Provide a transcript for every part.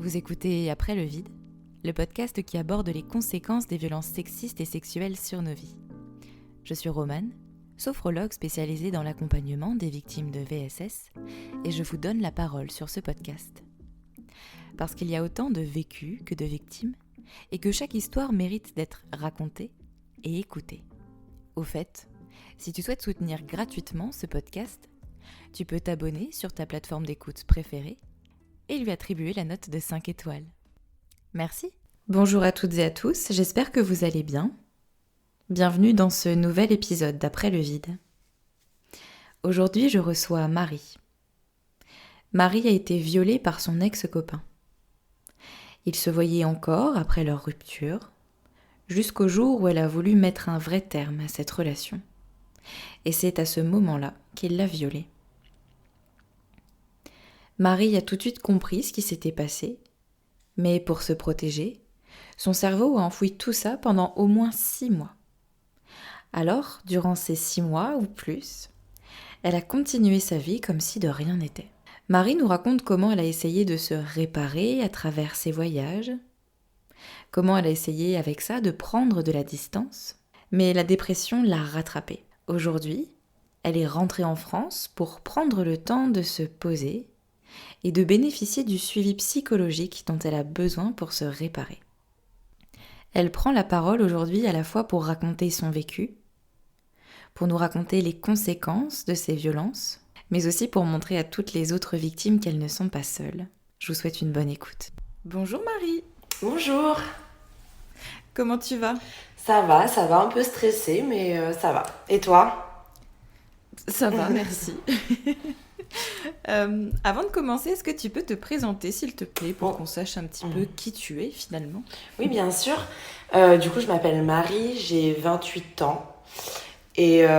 Vous écoutez Après le vide, le podcast qui aborde les conséquences des violences sexistes et sexuelles sur nos vies. Je suis Romane, sophrologue spécialisée dans l'accompagnement des victimes de VSS, et je vous donne la parole sur ce podcast. Parce qu'il y a autant de vécus que de victimes, et que chaque histoire mérite d'être racontée et écoutée. Au fait, si tu souhaites soutenir gratuitement ce podcast, tu peux t'abonner sur ta plateforme d'écoute préférée et lui attribuer la note de 5 étoiles. Merci. Bonjour à toutes et à tous, j'espère que vous allez bien. Bienvenue dans ce nouvel épisode d'Après le vide. Aujourd'hui, je reçois Marie. Marie a été violée par son ex-copain. Ils se voyaient encore après leur rupture, jusqu'au jour où elle a voulu mettre un vrai terme à cette relation. Et c'est à ce moment-là qu'il l'a violée. Marie a tout de suite compris ce qui s'était passé, mais pour se protéger, son cerveau a enfoui tout ça pendant au moins 6 mois. Alors, durant ces 6 mois ou plus, elle a continué sa vie comme si de rien n'était. Marie nous raconte comment elle a essayé de se réparer à travers ses voyages, comment elle a essayé avec ça de prendre de la distance, mais la dépression l'a rattrapée. Aujourd'hui, elle est rentrée en France pour prendre le temps de se poser et de bénéficier du suivi psychologique dont elle a besoin pour se réparer. Elle prend la parole aujourd'hui à la fois pour raconter son vécu, pour nous raconter les conséquences de ces violences, mais aussi pour montrer à toutes les autres victimes qu'elles ne sont pas seules. Je vous souhaite une bonne écoute. Bonjour Marie. Bonjour. Comment tu vas ? Ça va, un peu stressée, mais ça va. Et toi ? Ça va, merci. Avant de commencer, est-ce que tu peux te présenter, s'il te plaît, pour qu'on sache un petit peu qui tu es, finalement ? Oui, bien sûr. Du coup, je m'appelle Marie, j'ai 28 ans. Et en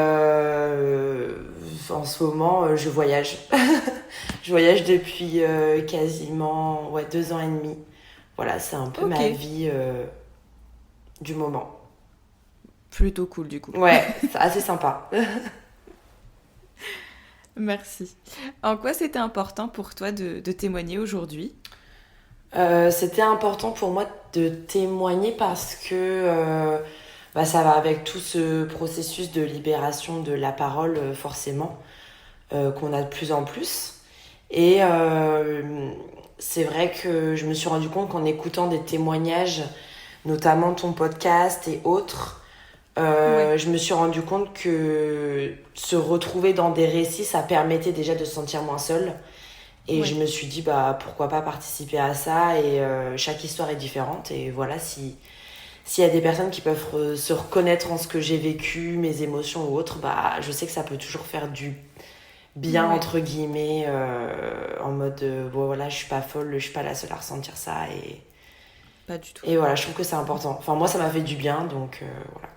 ce moment, je voyage. Je voyage depuis quasiment 2 ans et demi. Voilà, c'est un peu ma vie du moment. Plutôt cool, du coup. Ouais, c'est assez sympa. Merci. En quoi c'était important pour toi de témoigner aujourd'hui ? C'était important pour moi de témoigner parce que ça va avec tout ce processus de libération de la parole, forcément, qu'on a de plus en plus. Et c'est vrai que je me suis rendu compte qu'en écoutant des témoignages, notamment ton podcast et autres, je me suis rendu compte que se retrouver dans des récits, ça permettait déjà de se sentir moins seule. Et je me suis dit, pourquoi pas participer à ça. Et chaque histoire est différente. Et voilà, s'il y a des personnes qui peuvent se reconnaître en ce que j'ai vécu, mes émotions ou autres, je sais que ça peut toujours faire du bien, entre guillemets, en mode, je suis pas folle, je suis pas la seule à ressentir ça. Et pas du tout. Et voilà, je trouve que c'est important. Enfin, moi, ça m'a fait du bien, donc voilà.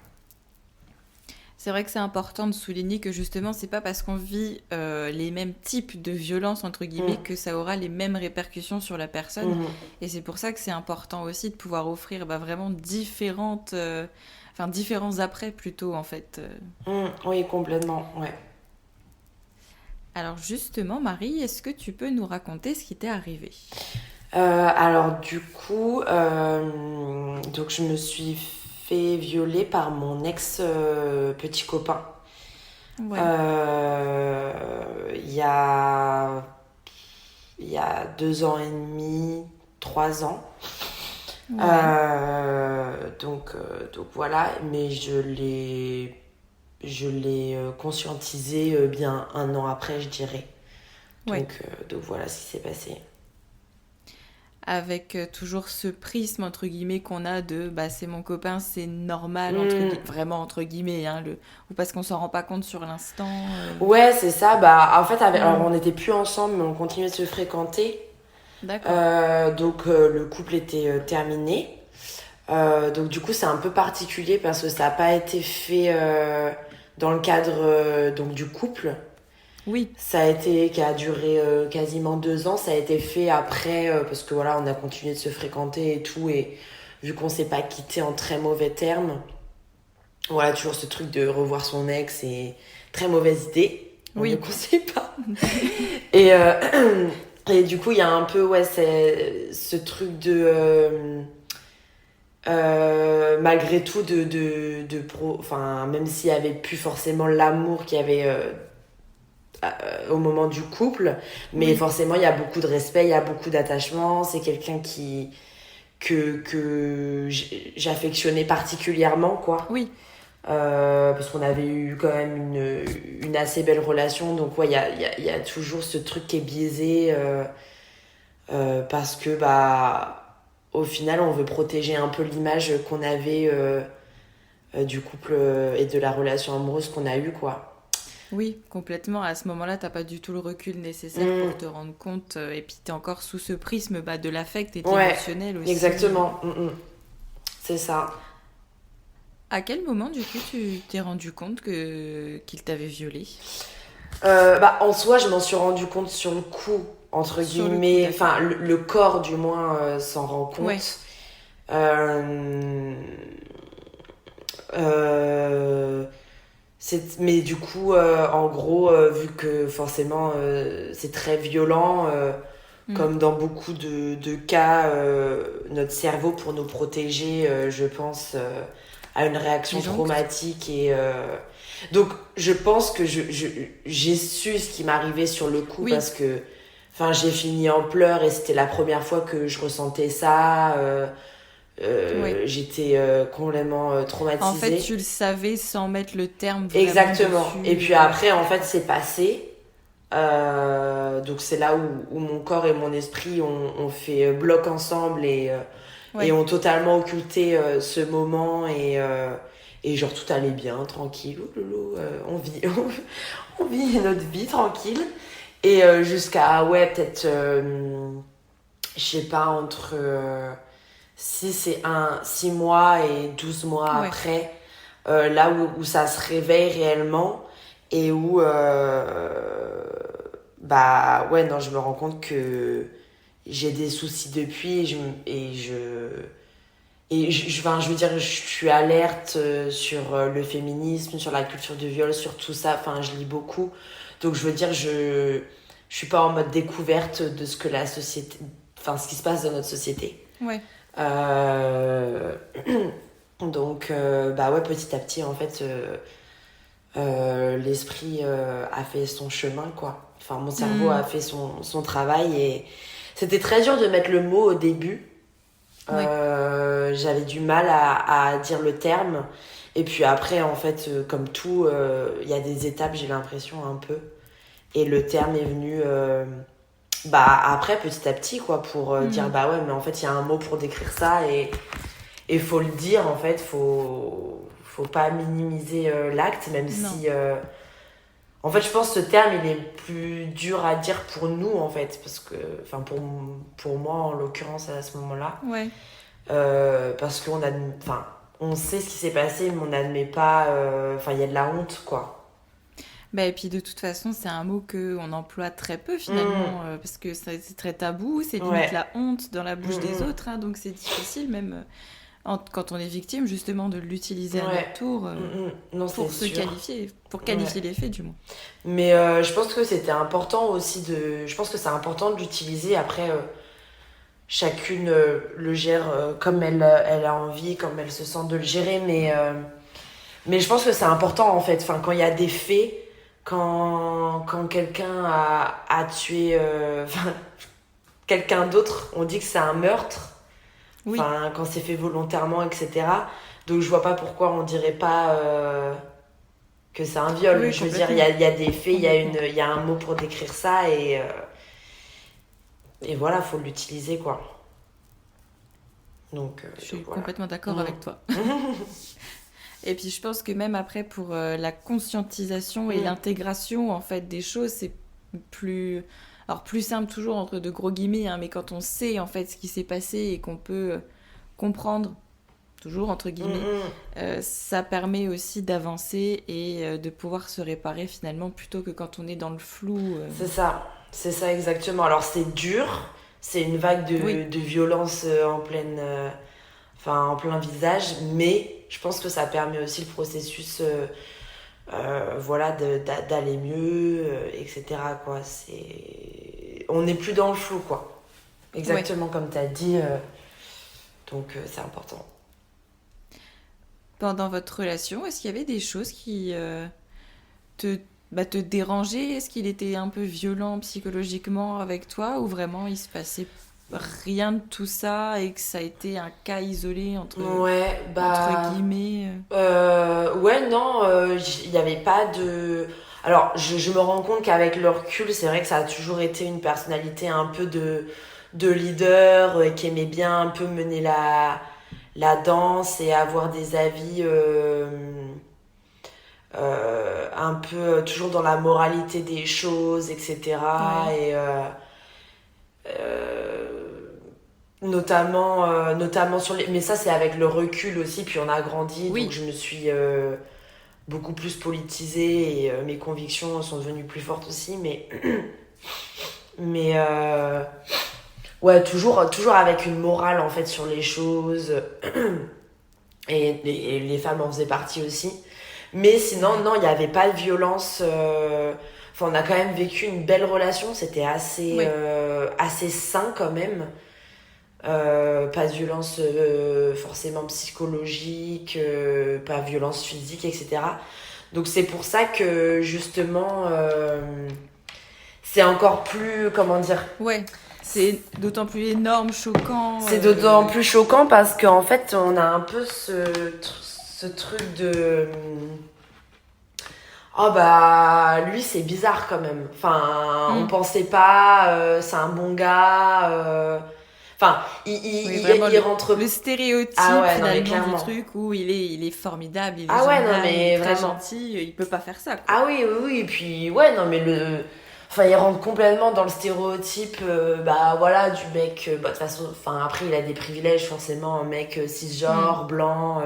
C'est vrai que c'est important de souligner que justement, c'est pas parce qu'on vit les mêmes types de violences, entre guillemets, que ça aura les mêmes répercussions sur la personne. Et c'est pour ça que c'est important aussi de pouvoir offrir vraiment différents après plutôt, en fait. Oui, complètement, ouais. Alors justement, Marie, est-ce que tu peux nous raconter ce qui t'est arrivé ? Alors du coup, donc je me suis fait violer par mon ex petit copain. Il y a 2 ans et demi, 3 ans. Donc voilà, mais je l'ai conscientisé bien 1 an après, je dirais. Donc voilà ce qui s'est passé. Avec toujours ce prisme, entre guillemets, qu'on a de c'est mon copain, c'est normal, vraiment entre guillemets, ou parce qu'on s'en rend pas compte sur l'instant. Ouais, c'est ça. En fait, alors, on n'était plus ensemble, mais on continuait de se fréquenter. D'accord. Donc le couple était terminé. Donc du coup, c'est un peu particulier parce que ça n'a pas été fait dans le cadre donc, du couple. Oui. Qui a duré quasiment 2 ans. Ça a été fait après, parce que voilà, on a continué de se fréquenter et tout. Et vu qu'on s'est pas quitté en très mauvais termes, voilà, toujours ce truc de revoir son ex, c'est très mauvaise idée. On ne conseille pas. Et du coup, il y a un peu, c'est ce truc de... malgré tout, enfin, même s'il y avait plus forcément l'amour qu'il y avait au moment du couple, mais forcément, il y a beaucoup de respect, il y a beaucoup d'attachement. C'est quelqu'un que j'affectionnais particulièrement, quoi. Oui. Parce qu'on avait eu quand même une assez belle relation, donc il y a toujours ce truc qui est biaisé parce que au final on veut protéger un peu l'image qu'on avait du couple et de la relation amoureuse qu'on a eue, quoi. Oui, complètement. À ce moment-là, t'as pas du tout le recul nécessaire pour te rendre compte. Et puis, t'es encore sous ce prisme de l'affect et de l'émotionnel aussi. Exactement. C'est ça. À quel moment, du coup, tu t'es rendu compte qu'il t'avait violée ? En soi, je m'en suis rendu compte sur le coup, entre guillemets. Enfin, le corps, du moins, s'en rend compte. Ouais. Mais du coup, en gros, vu que forcément c'est très violent, comme dans beaucoup de cas, notre cerveau, pour nous protéger, je pense, a une réaction traumatique. Et donc, je pense que j'ai su ce qui m'arrivait sur le coup, parce que j'ai fini en pleurs et c'était la première fois que je ressentais ça. J'étais complètement traumatisée. En fait, tu le savais sans mettre le terme vraiment exactement dessus. Et puis après, en fait, c'est passé. Donc c'est là où mon corps et mon esprit ont fait bloc ensemble et ont totalement occulté ce moment et genre tout allait bien, tranquille. On vit notre vie tranquille. Et jusqu'à peut-être je sais pas, entre 6 mois et 12 mois après, là où ça se réveille réellement et où je me rends compte que j'ai des soucis depuis je veux dire, je suis alerte sur le féminisme, sur la culture du viol, sur tout ça. Enfin, je lis beaucoup, donc je veux dire, je suis pas en mode découverte de ce que la société, enfin ce qui se passe dans notre société. Donc petit à petit, en fait, l'esprit a fait son chemin, quoi. Enfin, mon cerveau a fait son travail et c'était très dur de mettre le mot au début. J'avais du mal à dire le terme. Et puis après, en fait, comme tout, il y a des étapes, j'ai l'impression, un peu. Et le terme est venu après, petit à petit, quoi, pour dire, mais en fait, il y a un mot pour décrire ça et faut le dire, en fait, faut pas minimiser l'acte, même si... en fait, je pense que ce terme, il est plus dur à dire pour nous, en fait, parce que... Enfin, pour moi, en l'occurrence, à ce moment-là. Parce qu'on a... Enfin, on sait ce qui s'est passé, mais on n'admet pas... Enfin, il y a de la honte, quoi. Et puis de toute façon, c'est un mot qu'on emploie très peu finalement, parce que c'est très tabou, c'est limite la honte dans la bouche des autres, hein, donc c'est difficile même quand on est victime justement de l'utiliser à notre tour pour se qualifier, pour qualifier les faits du moins. Mais je pense que c'était important aussi je pense que c'est important de l'utiliser. Après, chacune le gère comme elle a envie, comme elle se sent de le gérer, mais je pense que c'est important en fait, quand il y a des faits. Quand quelqu'un a tué quelqu'un d'autre, on dit que c'est un meurtre. Quand c'est fait volontairement, etc. Donc je vois pas pourquoi on dirait pas que c'est un viol. Je veux dire, il y a des faits, il y a un mot pour décrire ça et voilà, faut l'utiliser, quoi. Donc je suis complètement d'accord avec toi. Et puis je pense que même après pour la conscientisation et l'intégration en fait des choses, c'est plus simple toujours entre de gros guillemets, hein, mais quand on sait en fait ce qui s'est passé et qu'on peut comprendre toujours entre guillemets, ça permet aussi d'avancer et de pouvoir se réparer finalement plutôt que quand on est dans le flou. C'est ça exactement. Alors c'est dur, c'est une vague de violence en plein visage, mais je pense que ça permet aussi le processus d'aller mieux, etc., quoi. on n'est plus dans le flou, quoi. Exactement comme tu as dit. Donc, c'est important. Pendant votre relation, est-ce qu'il y avait des choses qui te déranger? Est-ce qu'il était un peu violent psychologiquement avec toi ou vraiment il se passait rien de tout ça et que ça a été un cas isolé entre guillemets Ouais, non, il n'y avait pas de... Alors, je me rends compte qu'avec le recul, c'est vrai que ça a toujours été une personnalité un peu de leader qui aimait bien un peu mener la danse et avoir des avis... un peu toujours dans la moralité des choses, etc. Et notamment sur les... Mais ça, c'est avec le recul aussi, puis on a grandi, donc je me suis beaucoup plus politisée et mes convictions sont devenues plus fortes aussi, mais ouais, toujours avec une morale en fait sur les choses, et les femmes en faisaient partie aussi. Mais sinon, non, il n'y avait pas de violence. Enfin, on a quand même vécu une belle relation. C'était assez sain quand même. Pas de violence forcément psychologique, pas de violence physique, etc. Donc c'est pour ça que justement, c'est encore plus, comment dire... Ouais, c'est d'autant plus énorme, choquant. C'est d'autant plus choquant parce qu'en fait, on a un peu ce truc de... Oh bah, lui c'est bizarre quand même. Enfin, on pensait pas, c'est un bon gars. Enfin, il rentre... Le stéréotype finalement du truc où il est formidable, il est génial, il est très gentil, il peut pas faire ça, quoi. Ah oui, et puis ouais, non mais Enfin, il rentre complètement dans le stéréotype, bah voilà, du mec, de toute façon, enfin après il a des privilèges forcément, un mec cisgenre, blanc,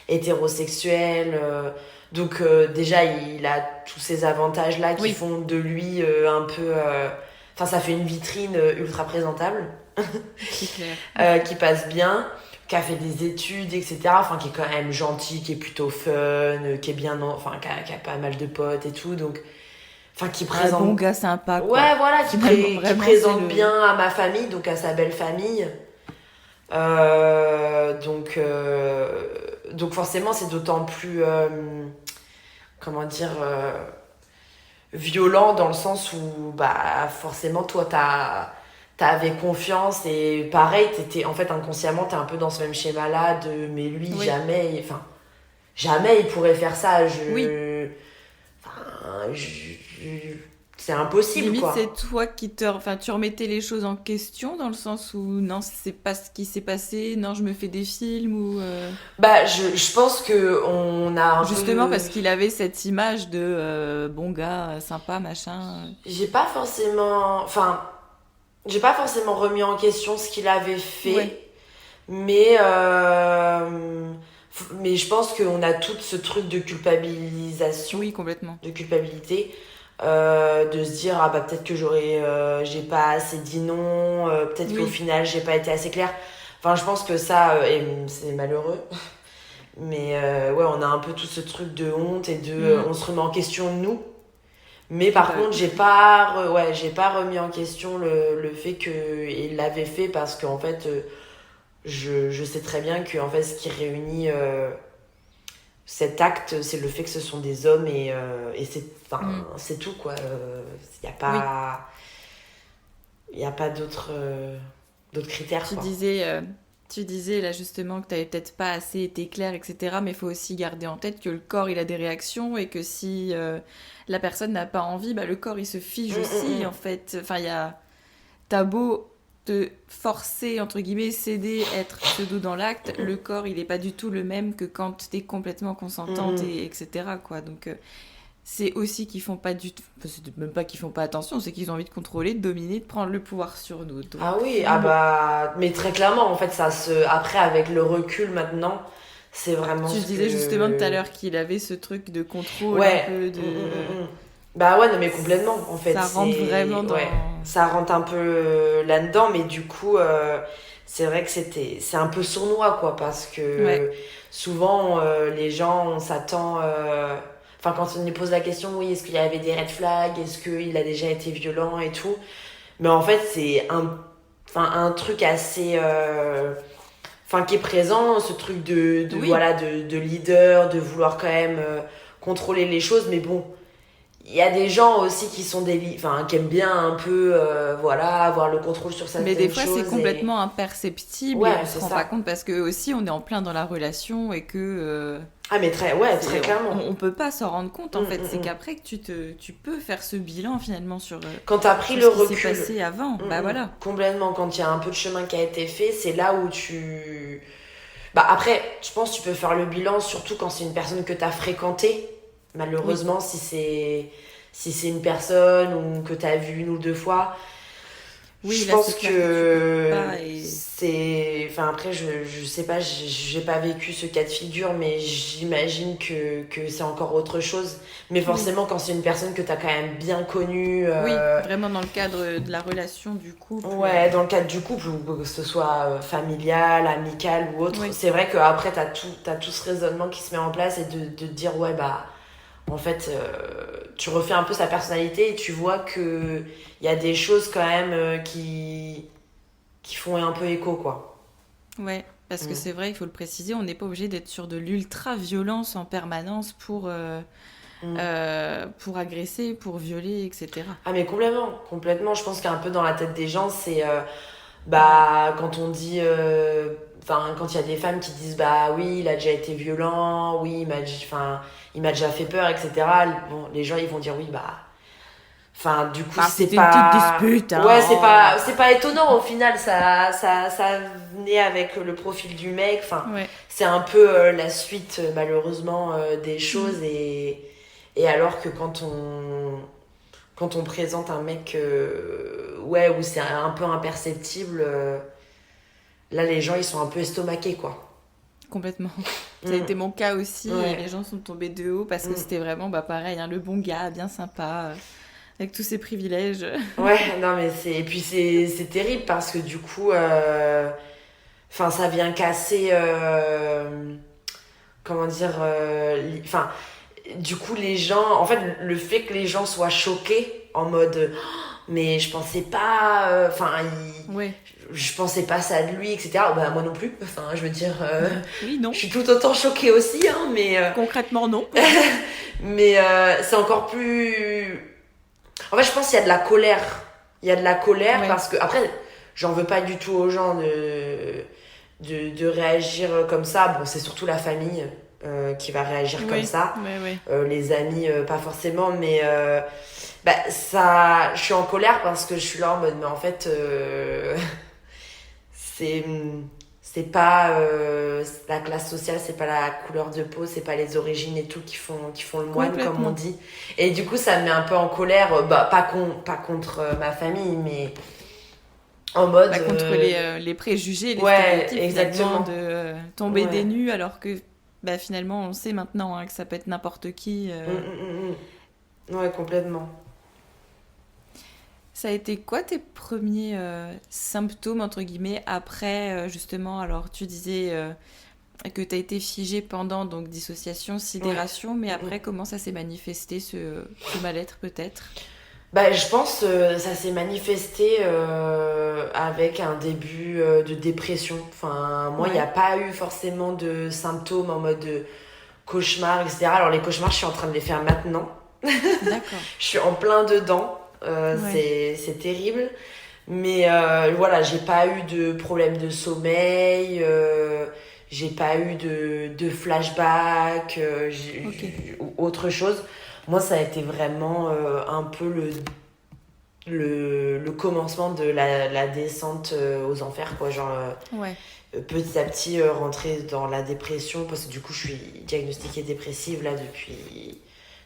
hétérosexuel, donc déjà il a tous ces avantages là qui font de lui un peu, enfin ça fait une vitrine ultra présentable, c'est clair. qui passe bien, qui a fait des études, etc. Enfin qui est quand même gentil, qui est plutôt fun, qui est bien, enfin qui a pas mal de potes et tout, donc enfin qui présente un bon gars sympa, quoi. Ouais, voilà, qui présente bien à ma famille, donc à sa belle famille, donc forcément c'est d'autant plus comment dire, violent dans le sens où bah forcément toi t'avais confiance et pareil t'étais en fait inconsciemment t'es un peu dans ce même schéma là de mais lui jamais il pourrait faire ça, c'est impossible. Limite, quoi. C'est toi qui tu remettais les choses en question dans le sens où non, c'est pas ce qui s'est passé, non, je me fais des films ou. Bah, je pense que on a justement parce qu'il avait cette image de bon gars, sympa, machin. J'ai pas forcément remis en question ce qu'il avait fait, mais je pense qu'on a tout ce truc de culpabilisation. Oui, complètement. De culpabilité. De se dire ah bah peut-être que j'ai pas assez dit non, peut-être qu'au final j'ai pas été assez claire, enfin je pense que ça c'est malheureux, mais ouais on a un peu tout ce truc de honte et de on se remet en question nous, mais par contre j'ai pas remis en question le fait qu'il l'avait fait parce qu'en fait je sais très bien que en fait ce qui réunit cet acte, c'est le fait que ce sont des hommes et c'est tout quoi. Il y a pas d'autres critères. Tu disais là justement que tu n'avais peut-être pas assez été clair, etc. Mais il faut aussi garder en tête que le corps il a des réactions et que si la personne n'a pas envie, bah, le corps il se fige aussi en fait. Enfin, t'as beau te forcer, entre guillemets, céder, être pseudo dans l'acte, le corps, il n'est pas du tout le même que quand tu es complètement consentante, etc. quoi. Donc, c'est aussi qu'ils font pas du tout... c'est même pas qu'ils font pas attention, c'est qu'ils ont envie de contrôler, de dominer, de prendre le pouvoir sur nous. Donc, ah oui, mais très clairement, en fait, après, avec le recul maintenant, c'est vraiment tu disais justement tout à l'heure qu'il avait ce truc de contrôle, un peu de... Bah ouais, non mais complètement en fait. Ça rentre vraiment dans... ça rentre un peu là-dedans, mais du coup, c'est vrai que c'est un peu sournois quoi, parce que souvent les gens, on s'attend... Enfin, quand on lui pose la question, oui, est-ce qu'il y avait des red flags, est-ce qu'il a déjà été violent et tout, Mais en fait, c'est un truc assez... qui est présent, ce truc Oui. voilà, de leader, de vouloir quand même contrôler les choses. Mais bon, il y a des gens aussi qui sont qui aiment bien un peu, voilà, avoir le contrôle sur certaines Mais choses. des fois, c'est complètement imperceptible Ouais, et on se c'est rend ça. pas compte parce que aussi on est en plein dans la relation et que Ah, mais très clairement. on peut pas s'en rendre compte en fait. C'est Mm. qu'après que tu peux faire ce bilan finalement sur, Quand t'as pris sur le ce qui recul, s'est passé avant. Bah voilà. complètement, quand il y a un peu de chemin qui a été fait, c'est là où tu... Bah après, je pense que tu peux faire le bilan, surtout quand c'est une personne que t'as fréquentée. Malheureusement, si c'est une personne ou que t'as vue 1 ou 2 fois, Oui, je là pense c'est clair que tu peux pas et... c'est... Enfin après, je sais pas, j'ai pas vécu ce cas de figure, mais j'imagine que c'est encore autre chose. Mais forcément, quand c'est une personne que t'as quand même bien connue... Oui, vraiment dans le cadre de la relation du couple. Ouais, dans le cadre du couple, ou que ce soit familial, amical ou autre, Oui. c'est vrai qu'après, t'as tout ce raisonnement qui se met en place et de te dire, ouais, bah, en fait, tu refais un peu sa personnalité et tu vois qu'il y a des choses quand même qui font un peu écho, quoi. Ouais, parce que c'est vrai, il faut le préciser, on n'est pas obligé d'être sur de l'ultra-violence en permanence pour agresser, pour violer, etc. Ah, mais complètement, complètement. Je pense qu'un peu dans la tête des gens, c'est bah quand on dit quand il y a des femmes qui disent bah oui, il a déjà été violent, oui, il m'a déjà fait peur, etc. Bon, les gens ils vont dire oui, bah du coup Bah, c'est c'était une petite pas dispute, hein. ouais, c'est pas étonnant au final, ça venait avec le profil du mec, Ouais. c'est un peu la suite malheureusement des choses. Et alors que quand on présente un mec ouais, où c'est un peu imperceptible, là les gens ils sont un peu estomaqués, quoi. Complètement. Ça a été mon cas aussi, et Ouais. les gens sont tombés de haut parce que c'était vraiment bah, pareil, hein, le bon gars, bien sympa, avec tous ses privilèges. Ouais, non mais et puis c'est terrible parce que du coup ça vient casser comment dire du coup les gens, en fait le fait que les gens soient choqués en mode mais je pensais pas Ouais. je pensais pas ça de lui, etc. Bah moi non plus, je veux dire Oui, non. je suis tout autant choquée aussi, hein, mais Concrètement, non. mais c'est encore plus... En fait, je pense qu'il y a de la colère. Il y a de la colère Ouais. parce que... Après, j'en veux pas du tout aux gens de réagir comme ça. Bon, c'est surtout la famille qui va réagir comme Oui. ça. Ouais. Les amis, pas forcément, mais... je suis en colère parce que je suis là en mode... Mais en fait, c'est pas la classe sociale, c'est pas la couleur de peau, c'est pas les origines et tout qui font le moine, comme on dit. Et du coup ça me met un peu en colère, pas contre ma famille, mais en mode Bah, contre les préjugés, les ouais, stéréotypes exactement. finalement de tomber Ouais. des nues alors que bah, finalement on sait maintenant hein, que ça peut être n'importe qui. Ouais, complètement. Ça a été quoi tes premiers symptômes, entre guillemets, après, justement, alors tu disais que tu as été figée pendant, donc dissociation, sidération, mais après, comment ça s'est manifesté, ce mal-être peut-être? Je pense ça s'est manifesté avec un début de dépression. Moi, il n'y a Ouais, pas eu forcément de symptômes en mode cauchemar, etc. Alors, les cauchemars, je suis en train de les faire maintenant. d'accord. Je suis en plein dedans. Ouais, C'est terrible. Mais voilà, j'ai pas eu de problème de sommeil. J'ai pas eu de flashback ok. ou autre chose. Moi, ça a été vraiment un peu le commencement de la descente aux enfers, quoi. Genre, Ouais, petit à petit, rentrer dans la dépression, parce que du coup, je suis diagnostiquée dépressive là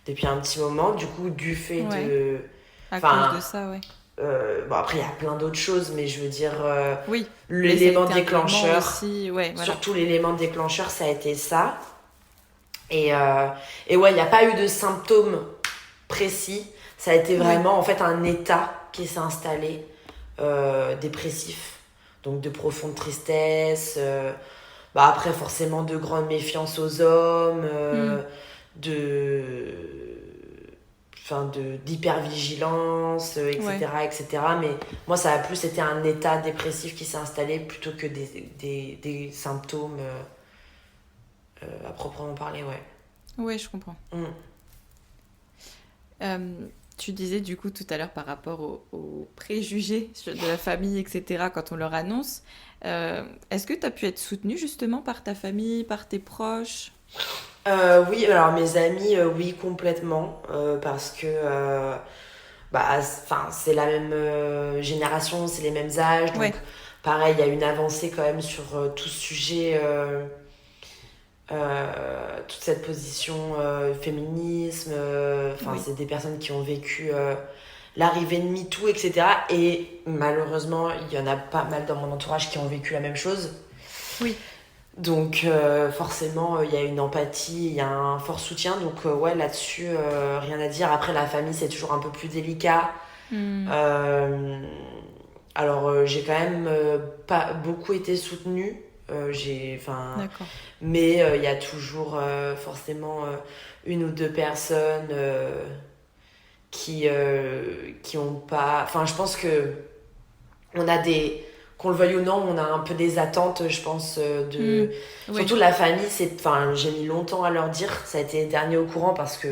depuis un petit moment. Du coup, du fait ouais. de. À cause Enfin, de ça, ouais. bon, après, il y a plein d'autres choses, mais je veux dire, Oui, mais ça a l'élément été un élément déclencheur, aussi, ouais, voilà. surtout l'élément déclencheur, ça a été ça. Et ouais, il n'y a pas eu de symptômes précis. Ça a été Oui, vraiment, en fait, un état qui s'est installé, dépressif. Donc, de profonde tristesse. Après, forcément, de grande méfiance aux hommes. hmm, De... d'hypervigilance, etc., etc. Mais moi, ça a plus été un état dépressif qui s'est installé plutôt que des symptômes à proprement parler, ouais. Ouais, je comprends. Tu disais du coup tout à l'heure par rapport aux préjugés de la famille, etc., quand on leur annonce. Est-ce que tu as pu être soutenue justement par ta famille, par tes proches ? Oui, alors mes amis, oui, complètement. Parce que c'est la même génération, c'est les mêmes âges. Donc, pareil, il y a une avancée quand même sur tout ce sujet. Toute cette position féminisme, c'est des personnes qui ont vécu l'arrivée de MeToo, etc. Et malheureusement, il y en a pas mal dans mon entourage qui ont vécu la même chose. Oui. Donc forcément, il y a une empathie, il y a un fort soutien. Donc ouais, là-dessus, rien à dire. Après, la famille, c'est toujours un peu plus délicat. Alors, j'ai quand même pas beaucoup été soutenue. Mais il y a toujours forcément une ou deux personnes qui ont pas... Enfin, je pense que on a qu'on le veuille ou non, on a un peu des attentes, je pense, surtout la famille. J'ai mis longtemps à leur dire, ça a été les derniers au courant parce que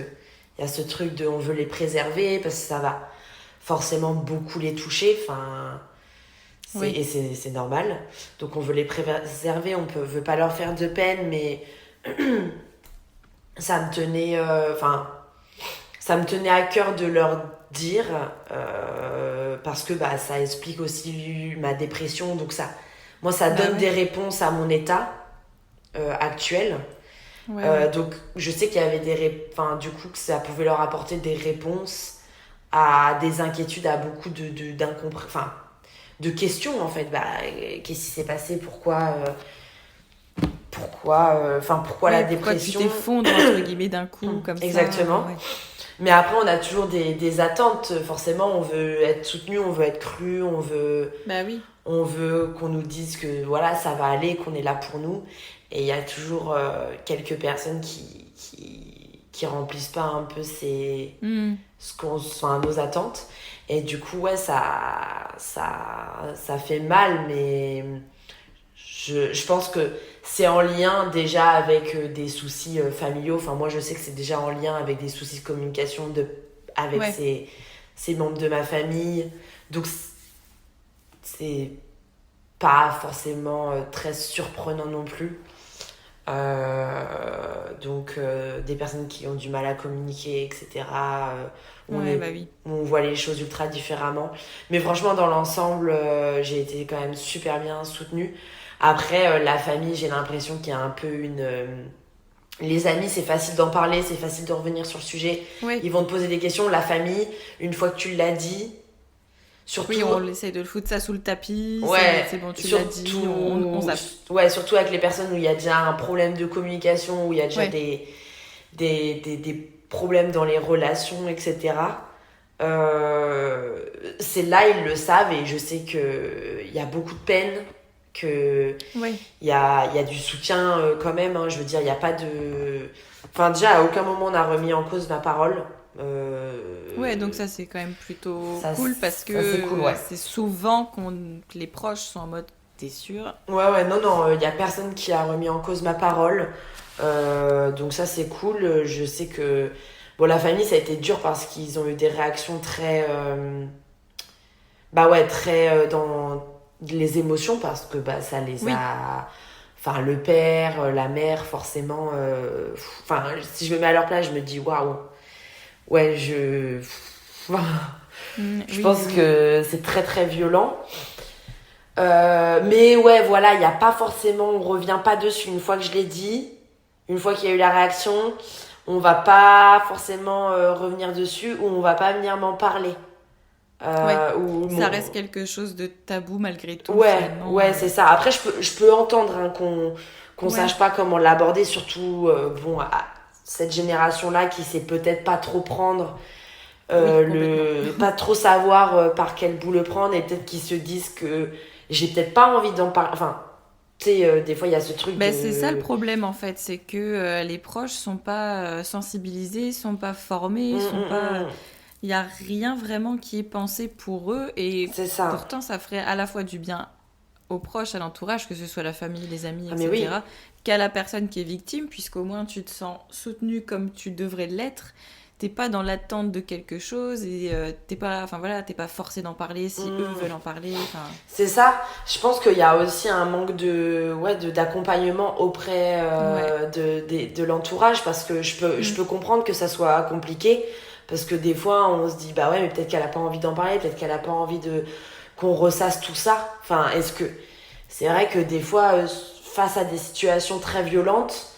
il y a ce truc de on veut les préserver parce que ça va forcément beaucoup les toucher. Et c'est normal. Donc on veut les préserver, on veut pas leur faire de peine, mais ça me tenait à cœur de leur dire parce que ça explique aussi ma dépression. Donc ça donne des réponses à mon état actuel. Donc je sais qu'il y avait du coup que ça pouvait leur apporter des réponses à des inquiétudes, à beaucoup de questions en fait. Qu'est-ce qui s'est passé, pourquoi la dépression, pourquoi tu t'effondres entre guillemets d'un coup comme exactement. Ça mais après on a toujours des attentes, forcément on veut être soutenu, on veut être cru, on veut qu'on nous dise que voilà ça va aller, qu'on est là pour nous, et il y a toujours quelques personnes qui remplissent pas un peu nos attentes. Et du coup, ça fait mal, mais je pense que c'est en lien déjà avec des soucis familiaux. Enfin, moi, je sais que c'est déjà en lien avec des soucis de communication avec ces membres de ma famille. Donc, c'est pas forcément très surprenant non plus. Des personnes qui ont du mal à communiquer, etc. Où on voit les choses ultra différemment. Mais franchement, dans l'ensemble, j'ai été quand même super bien soutenue. Après, la famille, j'ai l'impression qu'il y a un peu les amis, c'est facile d'en parler, c'est facile de revenir sur le sujet. Ils vont te poser des questions. La famille, une fois que tu l'as dit... Surtout... Oui, on essaie de le foutre ça sous le tapis. C'est bon, tu l'as dit, on zappe. Ouais, surtout avec les personnes où il y a déjà un problème de communication, où il y a déjà des problèmes dans les relations, etc. C'est là, ils le savent, et je sais qu'il y a beaucoup de peine, qu'il y a du soutien quand même. Je veux dire, il n'y a pas de... Enfin, déjà, à aucun moment on a remis en cause ma parole. Donc ça c'est quand même plutôt cool, parce que c'est souvent que les proches sont en mode t'es sûr ? Non, il y a personne qui a remis en cause ma parole, donc ça c'est cool. Je sais que la famille ça a été dur parce qu'ils ont eu des réactions très très dans les émotions, parce que ça les a... Enfin, le père, la mère, forcément... si je me mets à leur place, je me dis waouh. Ouais, je pense que c'est très très violent. Mais ouais, voilà, il n'y a pas forcément... On revient pas dessus. Une fois que je l'ai dit, une fois qu'il y a eu la réaction, on va pas forcément revenir dessus, ou on va pas venir m'en parler. Ça reste quelque chose de tabou malgré tout. C'est ça. Après, je peux entendre qu'on sache pas comment l'aborder, surtout cette génération-là qui sait peut-être pas trop prendre, pas trop savoir par quel bout le prendre, et peut-être qu'ils se disent que j'ai peut-être pas envie d'en parler. Enfin, tu sais, des fois, il y a ce truc de... C'est ça le problème en fait, c'est que les proches sont pas sensibilisés, sont pas formés, sont pas... Il n'y a rien vraiment qui est pensé pour eux et C'est ça. pourtant ça ferait à la fois du bien aux proches, à l'entourage, que ce soit la famille, les amis, Ah, mais oui. etc., qu'à la personne qui est victime, puisqu'au moins tu te sens soutenu comme tu devrais l'être. T'es pas dans l'attente de quelque chose et t'es pas forcé d'en parler si eux veulent en parler. C'est ça. Je pense qu'il y a aussi un manque d'accompagnement auprès de l'entourage, parce que je peux comprendre que ça soit compliqué, parce que des fois on se dit bah ouais, mais peut-être qu'elle a pas envie d'en parler, peut-être qu'elle a pas envie qu'on ressasse tout ça. Enfin, est-ce que c'est vrai que des fois face à des situations très violentes,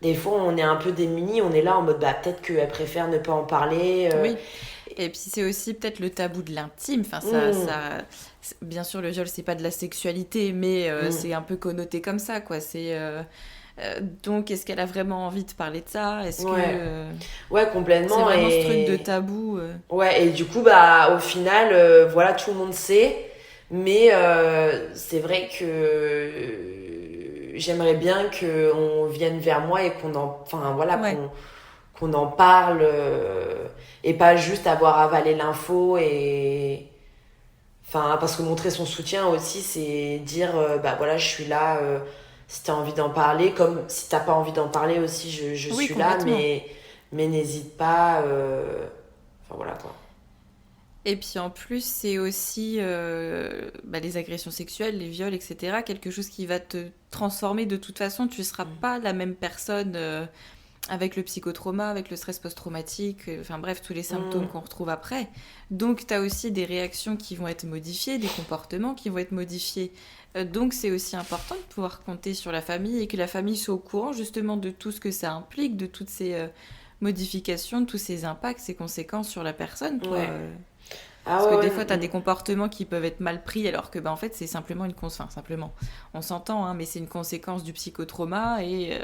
des fois on est un peu démunis, on est là en mode bah peut-être qu'elle préfère ne pas en parler. Oui. Et puis c'est aussi peut-être le tabou de l'intime. Enfin, bien sûr, le viol c'est pas de la sexualité, mais c'est un peu connoté comme ça, quoi. Donc, est-ce qu'elle a vraiment envie de parler de ça? Est-ce que ouais, complètement. C'est vraiment ce truc de tabou. Ouais, et du coup, bah au final, voilà, tout le monde sait, mais c'est vrai que j'aimerais bien qu'on vienne vers moi et qu'on en parle, et pas juste avoir avalé l'info. Et enfin, parce que montrer son soutien aussi, c'est dire bah voilà, je suis là, si t'as envie d'en parler, comme si t'as pas envie d'en parler aussi, je Oui, suis là, mais n'hésite pas, enfin voilà quoi. Et puis en plus, c'est aussi les agressions sexuelles, les viols, etc. Quelque chose qui va te transformer de toute façon. Tu ne seras pas la même personne avec le psychotrauma, avec le stress post-traumatique, enfin bref, tous les symptômes qu'on retrouve après. Donc tu as aussi des réactions qui vont être modifiées, des comportements qui vont être modifiés. Donc c'est aussi important de pouvoir compter sur la famille et que la famille soit au courant justement de tout ce que ça implique, de toutes ces modifications, de tous ces impacts, ces conséquences sur la personne, quoi. Ouais. Parce que des fois, tu as des comportements qui peuvent être mal pris, alors que en fait, c'est simplement simplement, on s'entend, hein, mais c'est une conséquence du psychotrauma, et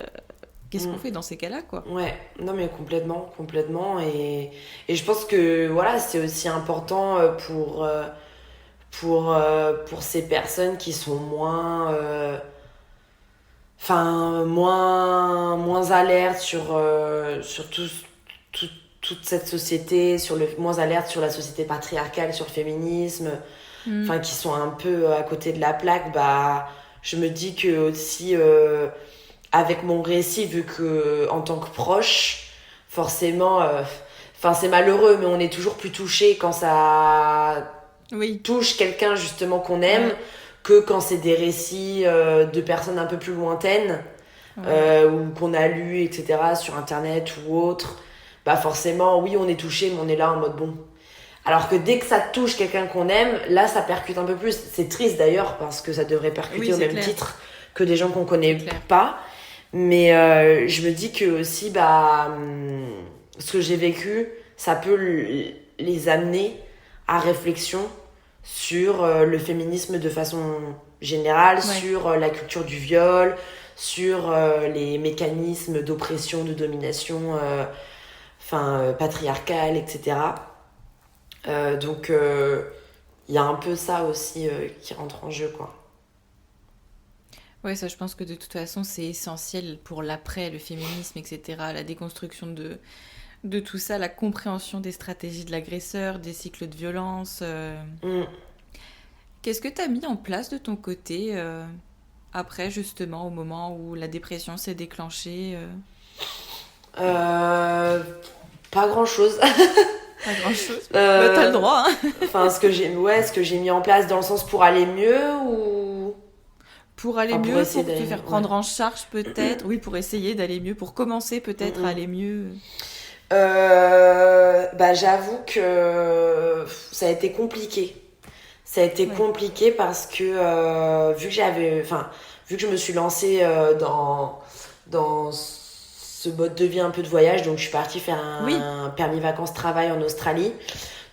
qu'est-ce qu'on fait dans ces cas-là, quoi? Ouais, non mais complètement, et je pense que voilà, c'est aussi important pour ces personnes qui sont moins moins alertes sur toute cette société, moins alertes sur la société patriarcale, sur le féminisme, qui sont un peu à côté de la plaque. Bah je me dis que aussi avec mon récit, vu que en tant que proche, forcément c'est malheureux, mais on est toujours plus touché quand ça touche quelqu'un justement qu'on aime, que quand c'est des récits de personnes un peu plus lointaines, ou qu'on a lu, etc., sur internet ou autre. Bah forcément, oui, on est touché, mais on est là en mode bon. Alors que dès que ça touche quelqu'un qu'on aime, là, ça percute un peu plus. C'est triste d'ailleurs, parce que ça devrait percuter au même titre que des gens qu'on connaît pas. Mais je me dis que aussi, ce que j'ai vécu, ça peut les amener à réflexion sur le féminisme de façon générale, sur la culture du viol, sur les mécanismes d'oppression, de domination patriarcale, etc. Donc il y a un peu ça aussi qui rentre en jeu, quoi. Ouais, ça, je pense que de toute façon, c'est essentiel pour l'après, le féminisme, etc., la déconstruction de tout ça, la compréhension des stratégies de l'agresseur, des cycles de violence. Qu'est-ce que tu as mis en place de ton côté après, justement, au moment où la dépression s'est déclenchée Pas grand-chose. Pas grand-chose. T'as le droit. Hein. Enfin, ce que j'ai mis en place dans le sens pour aller mieux, ou... Pour aller mieux, pour te faire prendre en charge peut-être. Oui, pour essayer d'aller mieux, pour commencer peut-être à aller mieux. J'avoue que ça a été compliqué. Ça a été compliqué parce que vu que je me suis lancée dans ce mode de vie un peu de voyage, donc je suis partie faire un permis vacances-travail en Australie.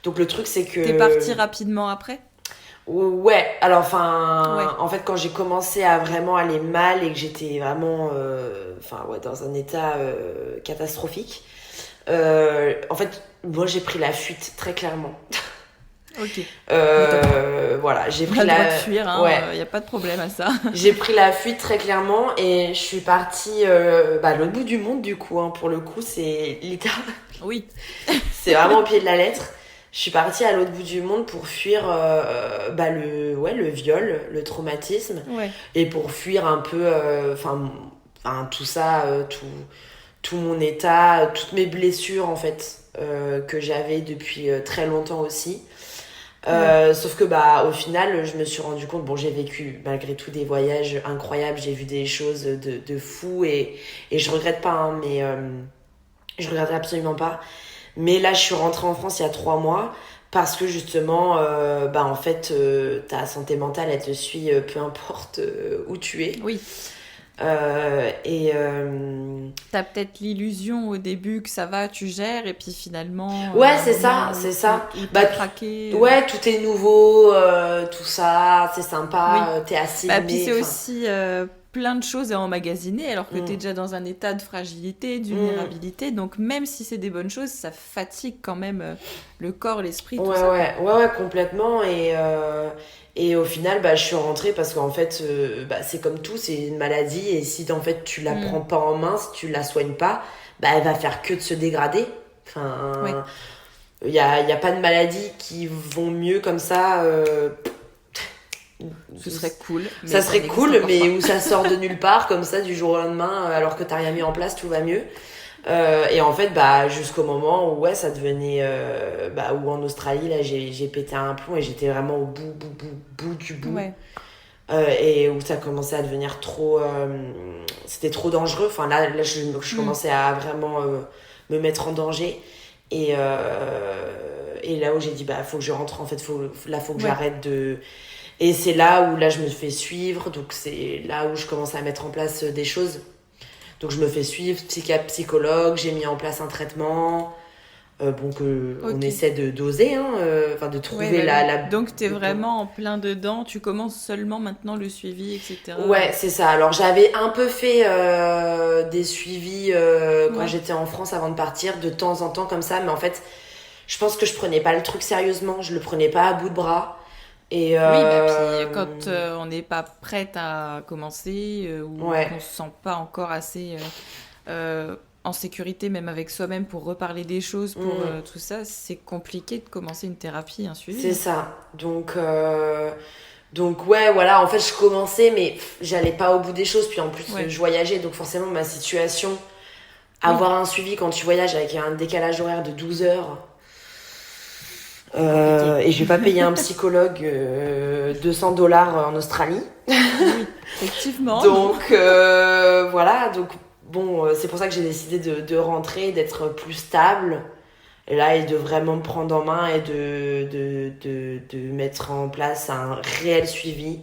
Donc le truc, c'est que... T'es partie rapidement après ? Ouais, alors en fait, quand j'ai commencé à vraiment aller mal et que j'étais vraiment dans un état catastrophique, en fait, moi j'ai pris la fuite très clairement. Ok. Voilà, j'ai pris le droit de fuir, hein, ouais. Y a pas de problème à ça. J'ai pris la fuite très clairement et je suis partie à l'autre bout du monde du coup. Hein, pour le coup, c'est littéral. Oui. C'est vraiment au pied de la lettre. Je suis partie à l'autre bout du monde pour fuir le viol, le traumatisme, Ouais. et pour fuir un peu, tout ça, tout mon état, toutes mes blessures en fait que j'avais depuis très longtemps aussi. Sauf que au final je me suis rendu compte, j'ai vécu malgré tout des voyages incroyables, j'ai vu des choses de fou et je regrette pas, hein, mais je regrette absolument pas. Mais là je suis rentrée en France il y a 3 mois parce que justement en fait ta santé mentale elle te suit peu importe où tu es. Oui. T'as peut-être l'illusion au début que ça va, tu gères, et puis finalement. Ouais, c'est ça. T'as craqué. Ouais, tout est nouveau, tout ça, c'est sympa, Oui. t'es assimilé. Puis c'est aussi plein de choses à emmagasiner, alors que t'es déjà dans un état de fragilité, de vulnérabilité. Donc même si c'est des bonnes choses, ça fatigue quand même le corps, l'esprit, tout ça. Ouais, complètement. Et au final, je suis rentrée parce qu'en fait, c'est comme tout, c'est une maladie. Et si en fait tu la prends pas en main, si tu la soignes pas, elle va faire que de se dégrader. Enfin, il y a pas de maladies qui vont mieux comme ça. Ce serait cool. Ça serait cool, mais où ça sort de nulle part, comme ça, du jour au lendemain, alors que t'as rien mis en place, tout va mieux. Et en fait, jusqu'au moment où ça devenait où en Australie là j'ai pété un plomb et j'étais vraiment au bout du bout. Ouais. Et où ça commençait à devenir trop c'était trop dangereux. Enfin là je commençais à vraiment me mettre en danger et là où j'ai dit faut que je rentre, en fait faut que j'arrête de. Et c'est là où je me fais suivre, donc c'est là où je commence à mettre en place des choses. Donc je me fais suivre, psychologue, j'ai mis en place un traitement, on essaie de doser, de trouver la. Donc t'es vraiment en plein dedans, tu commences seulement maintenant le suivi, etc. Ouais, c'est ça. Alors j'avais un peu fait des suivis quand j'étais en France avant de partir, de temps en temps comme ça, mais en fait, je pense que je prenais pas le truc sérieusement, je le prenais pas à bout de bras. Et puis quand on n'est pas prête à commencer ou qu'on se sent pas encore assez en sécurité même avec soi-même pour reparler des choses, pour tout ça, c'est compliqué de commencer une thérapie, un suivi. C'est ça. Donc ouais, voilà, en fait je commençais mais j'allais pas au bout des choses, puis en plus je voyageais, donc forcément ma situation, avoir un suivi quand tu voyages avec un décalage horaire de 12 heures. Et je vais pas payer un psychologue $200 en Australie. Oui, effectivement. Donc voilà, donc c'est pour ça que j'ai décidé de rentrer, d'être plus stable. Et là, et de vraiment me prendre en main et de mettre en place un réel suivi.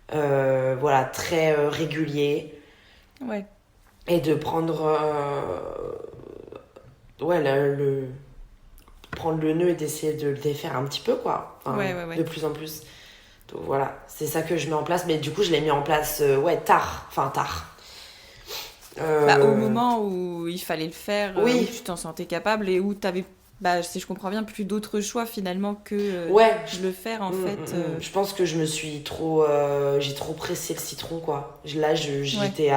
Très régulier. Ouais. Et de prendre prendre le nœud et d'essayer de le défaire un petit peu, quoi. De plus en plus. Donc voilà, c'est ça que je mets en place, mais du coup je l'ai mis en place tard. Au moment où il fallait le faire, où tu t'en sentais capable et où t'avais, si je comprends bien, plus d'autres choix finalement que de le faire en fait. Je pense que j'ai trop pressé le citron, quoi. Là j'étais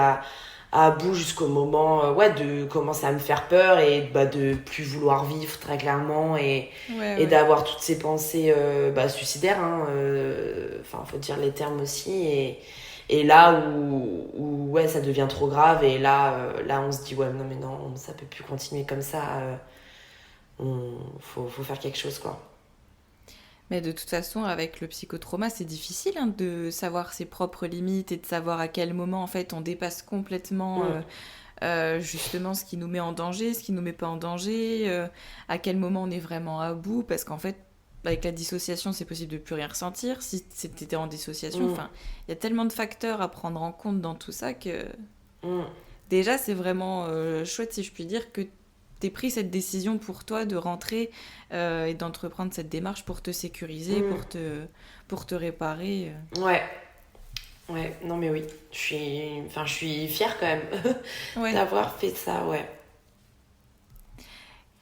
à bout jusqu'au moment de commencer à me faire peur et de plus vouloir vivre très clairement et d'avoir toutes ces pensées suicidaires, faut dire les termes aussi, et là où ça devient trop grave, et là on se dit non, ça peut plus continuer comme ça, faut faire quelque chose, quoi. Mais de toute façon, avec le psychotrauma, c'est difficile de savoir ses propres limites et de savoir à quel moment, en fait, on dépasse complètement justement ce qui nous met en danger, ce qui nous met pas en danger, à quel moment on est vraiment à bout, parce qu'en fait, avec la dissociation, c'est possible de plus rien ressentir. Si t'étais en dissociation, il y a tellement de facteurs à prendre en compte dans tout ça que déjà, c'est vraiment chouette, si je puis dire, que t'aies pris cette décision pour toi de rentrer et d'entreprendre cette démarche pour te sécuriser, pour te réparer. Ouais, non mais oui, je suis fière quand même d'avoir fait ça,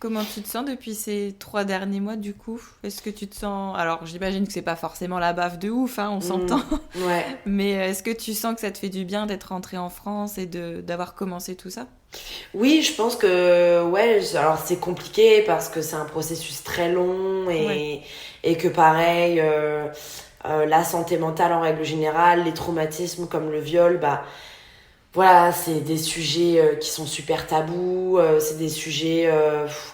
Comment tu te sens depuis ces 3 derniers mois, du coup? Est-ce que tu te sens... Alors, j'imagine que c'est pas forcément la baffe de ouf, hein, on s'entend. Ouais. Mais est-ce que tu sens que ça te fait du bien d'être rentrée en France et d'avoir commencé tout ça? Oui, je pense que, ouais, alors c'est compliqué parce que c'est un processus très long et que pareil, la santé mentale en règle générale, les traumatismes comme le viol, bah, voilà, c'est des sujets qui sont super tabous, c'est des sujets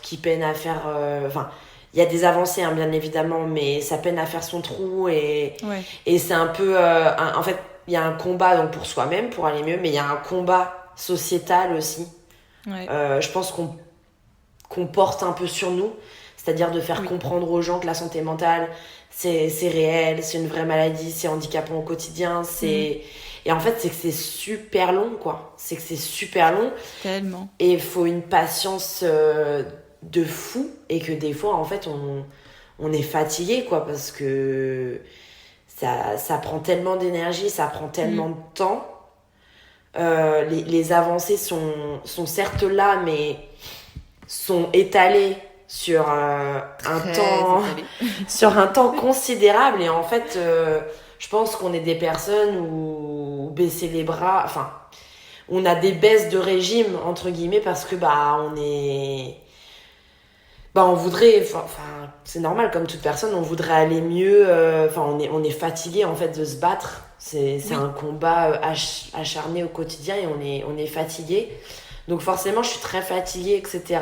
qui peinent à faire... Enfin, il y a des avancées, hein, bien évidemment, mais ça peine à faire son trou Ouais. et c'est un peu... en fait, il y a un combat donc pour soi-même, pour aller mieux, mais il y a un combat sociétal aussi. Ouais. Je pense qu'on porte un peu sur nous, c'est-à-dire de faire comprendre aux gens que la santé mentale, c'est réel, c'est une vraie maladie, c'est handicapant au quotidien, c'est... Et en fait, c'est que c'est super long, quoi. C'est que c'est super long. Tellement. Et il faut une patience de fou. Et que des fois, en fait, on est fatigué, quoi. Parce que ça prend tellement d'énergie, ça prend tellement de temps. Les avancées sont certes là, mais sont étalées sur sur un temps considérable. Et en fait... je pense qu'on est des personnes où baisser les bras, enfin, on a des baisses de régime, entre guillemets, parce que, on voudrait, enfin, c'est normal, comme toute personne, on voudrait aller mieux, enfin, on est fatigué, en fait, de se battre. C'est un combat acharné au quotidien et on est fatigué. Donc, forcément, je suis très fatiguée, etc.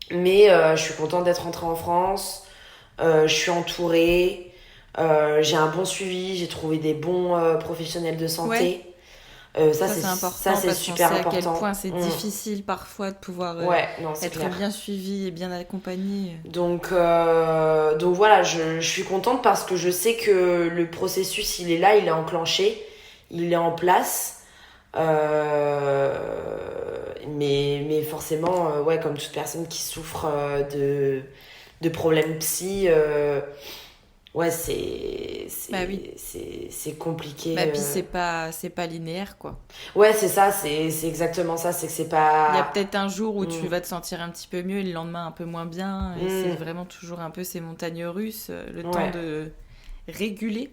Mais je suis contente d'être rentrée en France. Je suis entourée. J'ai un bon suivi, j'ai trouvé des bons professionnels de santé. Ça c'est important, ça c'est parce super qu'on sait important. À quel point c'est difficile parfois de pouvoir être clair. bien suivi et bien accompagné. Donc voilà, je suis contente parce que je sais que le processus il est là, il est enclenché, il est en place. Mais forcément, ouais, comme toute personne qui souffre de problèmes psy, ouais, c'est compliqué. Puis c'est pas linéaire, quoi. Ouais, c'est ça, c'est exactement ça, c'est que c'est pas... Il y a peut-être un jour où tu vas te sentir un petit peu mieux et le lendemain un peu moins bien. Et c'est vraiment toujours un peu ces montagnes russes, le temps de réguler,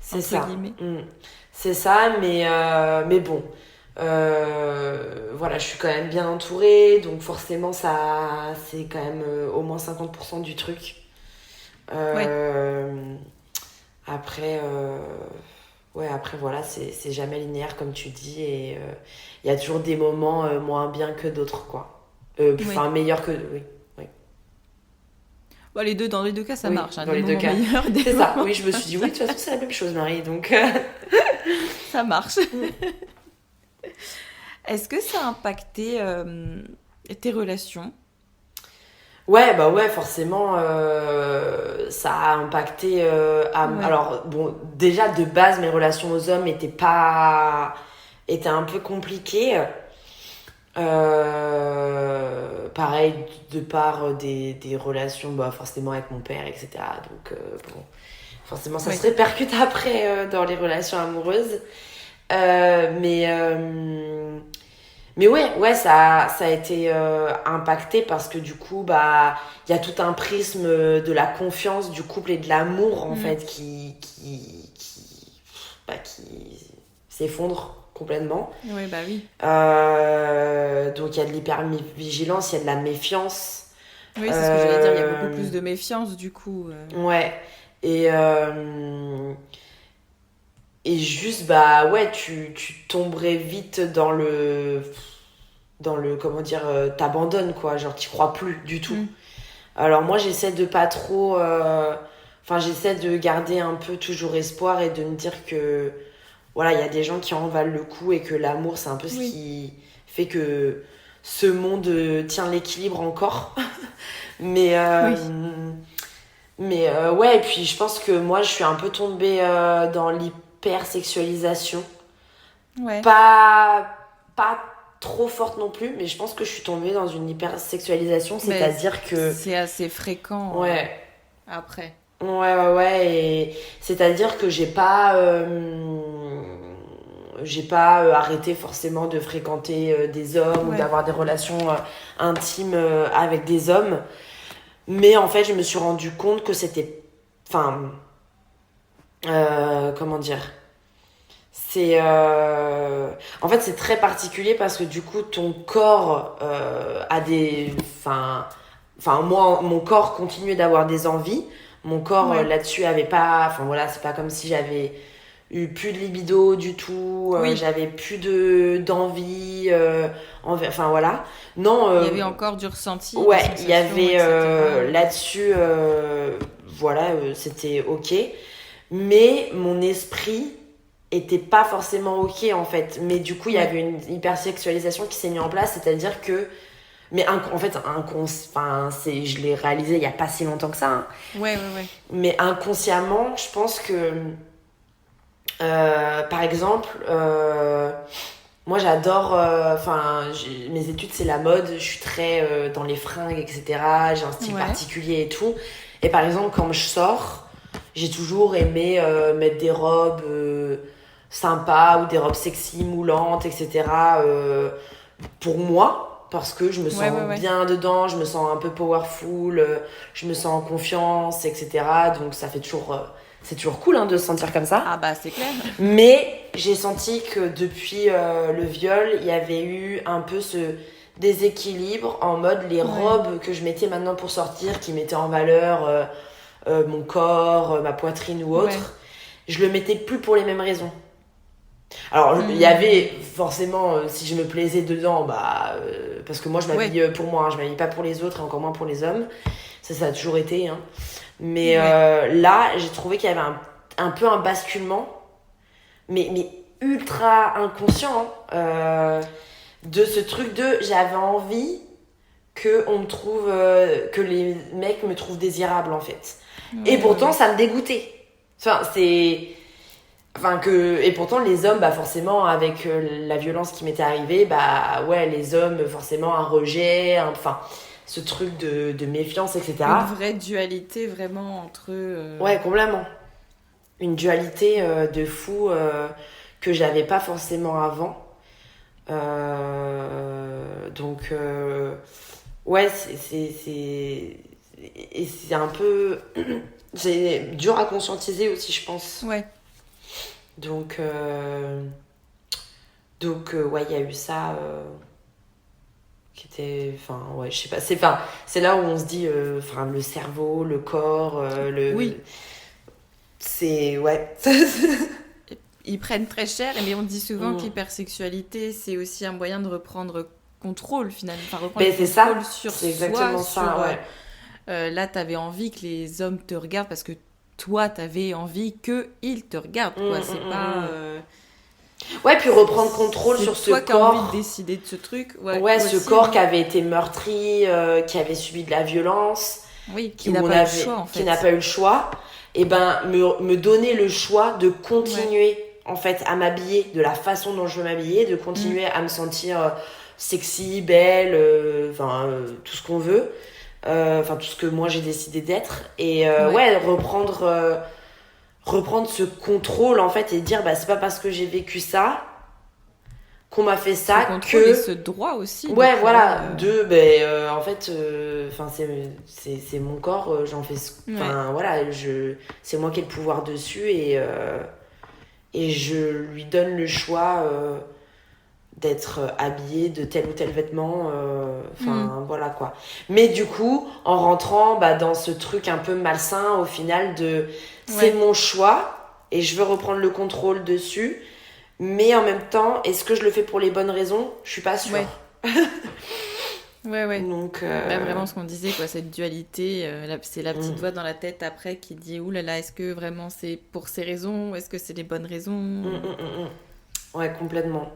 c'est entre ça. guillemets. C'est ça, mais bon. Voilà, je suis quand même bien entourée, donc forcément, ça, c'est quand même au moins 50% du truc. Après, après voilà, c'est jamais linéaire comme tu dis et il y a toujours des moments moins bien que d'autres, quoi. Enfin, meilleurs que... Oui. Bon, dans les deux cas, ça marche. Dans les deux cas. C'est ça, oui, je me suis dit, oui, de toute façon, c'est la même chose, Marie, donc... ça marche. Est-ce que ça a impacté tes relations ? Ouais, forcément, ça a impacté... Alors, bon, déjà, de base, mes relations aux hommes étaient un peu compliquées. Pareil, de par des relations, forcément, avec mon père, etc. Donc, forcément, ça se répercute après dans les relations amoureuses. Mais ouais, ça a été impacté parce que du coup, il y a tout un prisme de la confiance du couple et de l'amour, en fait, qui s'effondre complètement. Oui, oui. Donc, il y a de l'hypervigilance, il y a de la méfiance. Oui, c'est ce que j'allais dire, il y a beaucoup plus de méfiance, du coup. Ouais, et juste, tu tomberais vite dans le comment dire, t'abandonnes, quoi. Genre, t'y crois plus du tout. Alors, moi, j'essaie de pas trop... j'essaie de garder un peu toujours espoir et de me dire que, voilà, il y a des gens qui en valent le coup et que l'amour, c'est un peu ce qui fait que ce monde tient l'équilibre encore. Mais ouais, et puis je pense que moi, je suis un peu tombée dans l'hypersexualisation. Ouais. Pas trop forte non plus, mais je pense que je suis tombée dans une hypersexualisation, c'est-à-dire que... C'est assez fréquent après. Ouais, et c'est-à-dire que j'ai pas... j'ai pas arrêté forcément de fréquenter des hommes ou d'avoir des relations intimes avec des hommes. Mais en fait, je me suis rendu compte que c'était... Enfin... comment dire? C'est... En fait, c'est très particulier parce que du coup, ton corps a des... Enfin, moi, mon corps continuait d'avoir des envies. Mon corps, là-dessus, avait pas... Enfin, voilà, c'est pas comme si j'avais eu plus de libido du tout. J'avais plus d'envie. Enfin, voilà. Non... il y avait encore du ressenti. Ouais, il y avait là-dessus... voilà, c'était OK. Mais mon esprit était pas forcément OK, en fait. Mais du coup, il y avait une hypersexualisation qui s'est mise en place. C'est-à-dire que... Mais en fait, je l'ai réalisé il n'y a pas si longtemps que ça. Hein. Ouais. Mais inconsciemment, je pense que... par exemple, moi j'adore... mes études, c'est la mode. Je suis très dans les fringues, etc. J'ai un style particulier et tout. Et par exemple, quand je sors, j'ai toujours aimé mettre des robes sympas ou des robes sexy, moulantes, etc. Pour moi. Parce que je me sens bien dedans, je me sens un peu powerful, je me sens en confiance, etc. Donc ça fait toujours... c'est toujours cool de se sentir comme ça. Ah bah c'est clair. Mais j'ai senti que depuis le viol, il y avait eu un peu ce déséquilibre en mode les robes que je mettais maintenant pour sortir, qui mettaient en valeur mon corps, ma poitrine ou autre, je le mettais plus pour les mêmes raisons. Alors, il y avait forcément, si je me plaisais dedans, parce que moi, je m'habille pour moi, je m'habille pas pour les autres et encore moins pour les hommes. Ça a toujours été. Hein. Mais là, j'ai trouvé qu'il y avait un peu un basculement, mais ultra inconscient, de ce truc de j'avais envie qu'on me trouve, que les mecs me trouvent désirable, en fait. Et pourtant, ça me dégoûtait. Et pourtant les hommes, forcément avec la violence qui m'était arrivée, les hommes, forcément un rejet, ce truc de méfiance, etc. Une vraie dualité vraiment entre ouais, complètement, une dualité de fou que j'avais pas forcément avant. Donc c'est un peu c'est dur à conscientiser aussi, je pense. Donc, il y a eu ça qui était... je sais pas. C'est là où on se dit, le cerveau, le corps, c'est... Ouais. Ils prennent très cher, mais on dit souvent que l'hypersexualité, c'est aussi un moyen de reprendre contrôle, finalement. Reprendre contrôle sur c'est exactement ça, là, t'avais envie que les hommes te regardent parce que toi, t'avais envie qu'ils te regardent, quoi. C'est pas... puis reprendre contrôle sur ce corps. C'est toi qui as envie de décider de ce truc. Ce corps qui avait été meurtri, qui avait subi de la violence. Oui, qui n'a pas eu le choix, en fait. Qui n'a pas eu le choix. Et me donner le choix de continuer, en fait, à m'habiller de la façon dont je veux m'habiller, de continuer à me sentir sexy, belle, tout ce qu'on veut. Tout ce que moi j'ai décidé d'être et reprendre ce contrôle, en fait, et dire c'est pas parce que j'ai vécu ça qu'on m'a fait ça que ce droit aussi en fait c'est mon corps, j'en fais c'est moi qui ai le pouvoir dessus et je lui donne le choix d'être habillée de tel ou tel vêtement, voilà quoi. Mais du coup, en rentrant dans ce truc un peu malsain au final c'est mon choix et je veux reprendre le contrôle dessus, mais en même temps, est-ce que je le fais pour les bonnes raisons? Je suis pas sûre. Donc vraiment ce qu'on disait, quoi, cette dualité, c'est la petite voix dans la tête après qui dit oulala, est-ce que vraiment c'est pour ces raisons, est-ce que c'est les bonnes raisons? Ouais, complètement.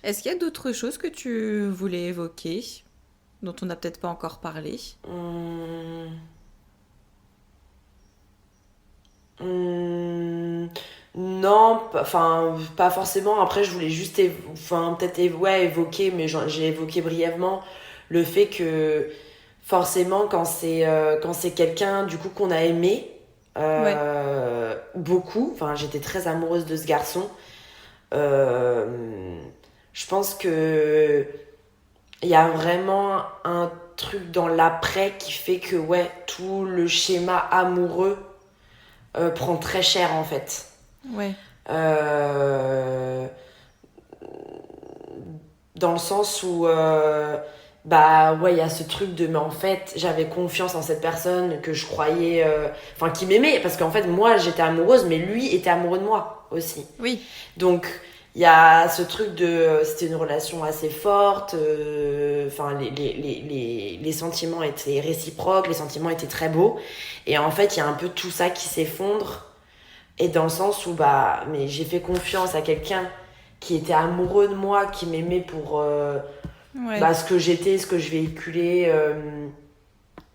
Est-ce qu'il y a d'autres choses que tu voulais évoquer, dont on n'a peut-être pas encore parlé? Non, pas forcément. Après, je voulais juste évoquer, mais j'ai évoqué brièvement le fait que forcément, quand c'est quelqu'un du coup qu'on a aimé beaucoup, j'étais très amoureuse de ce garçon. Je pense que il y a vraiment un truc dans l'après qui fait que ouais, tout le schéma amoureux prend très cher en fait. Ouais. Dans le sens où bah ouais, il y a ce truc de mais en fait j'avais confiance en cette personne que je croyais enfin qui m'aimait, parce qu'en fait moi j'étais amoureuse mais lui était amoureux de moi aussi. Oui. Donc il y a ce truc de c'était une relation assez forte, enfin les sentiments étaient réciproques, les sentiments étaient très beaux, et en fait il y a un peu tout ça qui s'effondre, et dans le sens où bah mais j'ai fait confiance à quelqu'un qui était amoureux de moi, qui m'aimait pour Ouais. bah, ce que j'étais, ce que je véhiculais,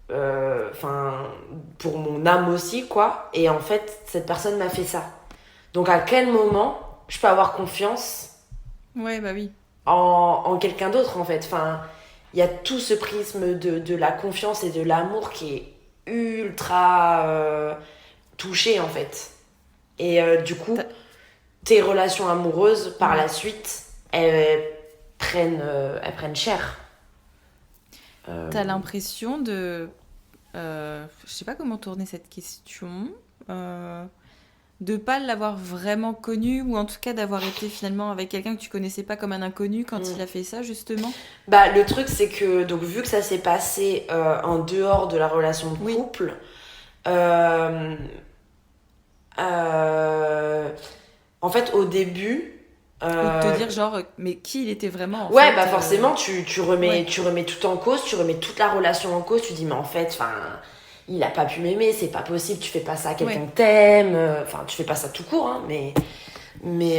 pour mon âme aussi, quoi. Et en fait, cette personne m'a fait ça. Donc, à quel moment je peux avoir confiance Ouais, bah oui. en quelqu'un d'autre, en fait? Enfin, il y a tout ce prisme de la confiance et de l'amour qui est ultra touché, en fait. Et du coup, tes relations amoureuses, par la suite, elles prennent cher. T'as l'impression de... je sais pas comment tourner cette question. De pas l'avoir vraiment connu, ou en tout cas d'avoir été finalement avec quelqu'un que tu connaissais pas comme un inconnu quand il a fait ça, justement. Bah, le truc, c'est que, donc, vu que ça s'est passé en dehors de la relation de couple, en fait, au début... Ou de te dire genre, mais qui il était vraiment en ouais, fait, bah forcément, tu remets tout en cause, tu remets toute la relation en cause, tu dis, mais en fait, enfin, il a pas pu m'aimer, c'est pas possible, tu fais pas ça à quelqu'un que t'aimes, enfin, tu fais pas ça tout court, hein, mais il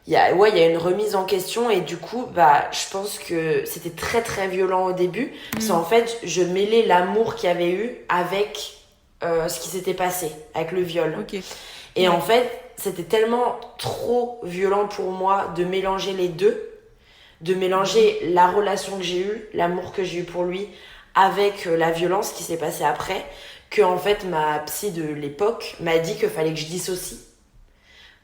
y a une remise en question, et du coup, bah, je pense que c'était très très violent au début, parce qu'en fait, je mêlais l'amour qu'il y avait eu avec ce qui s'était passé, avec le viol. Ok. Et en fait, c'était tellement trop violent pour moi de mélanger les deux, de mélanger la relation que j'ai eue, l'amour que j'ai eu pour lui, avec la violence qui s'est passée après, que en fait ma psy de l'époque m'a dit qu'il fallait que je dissocie.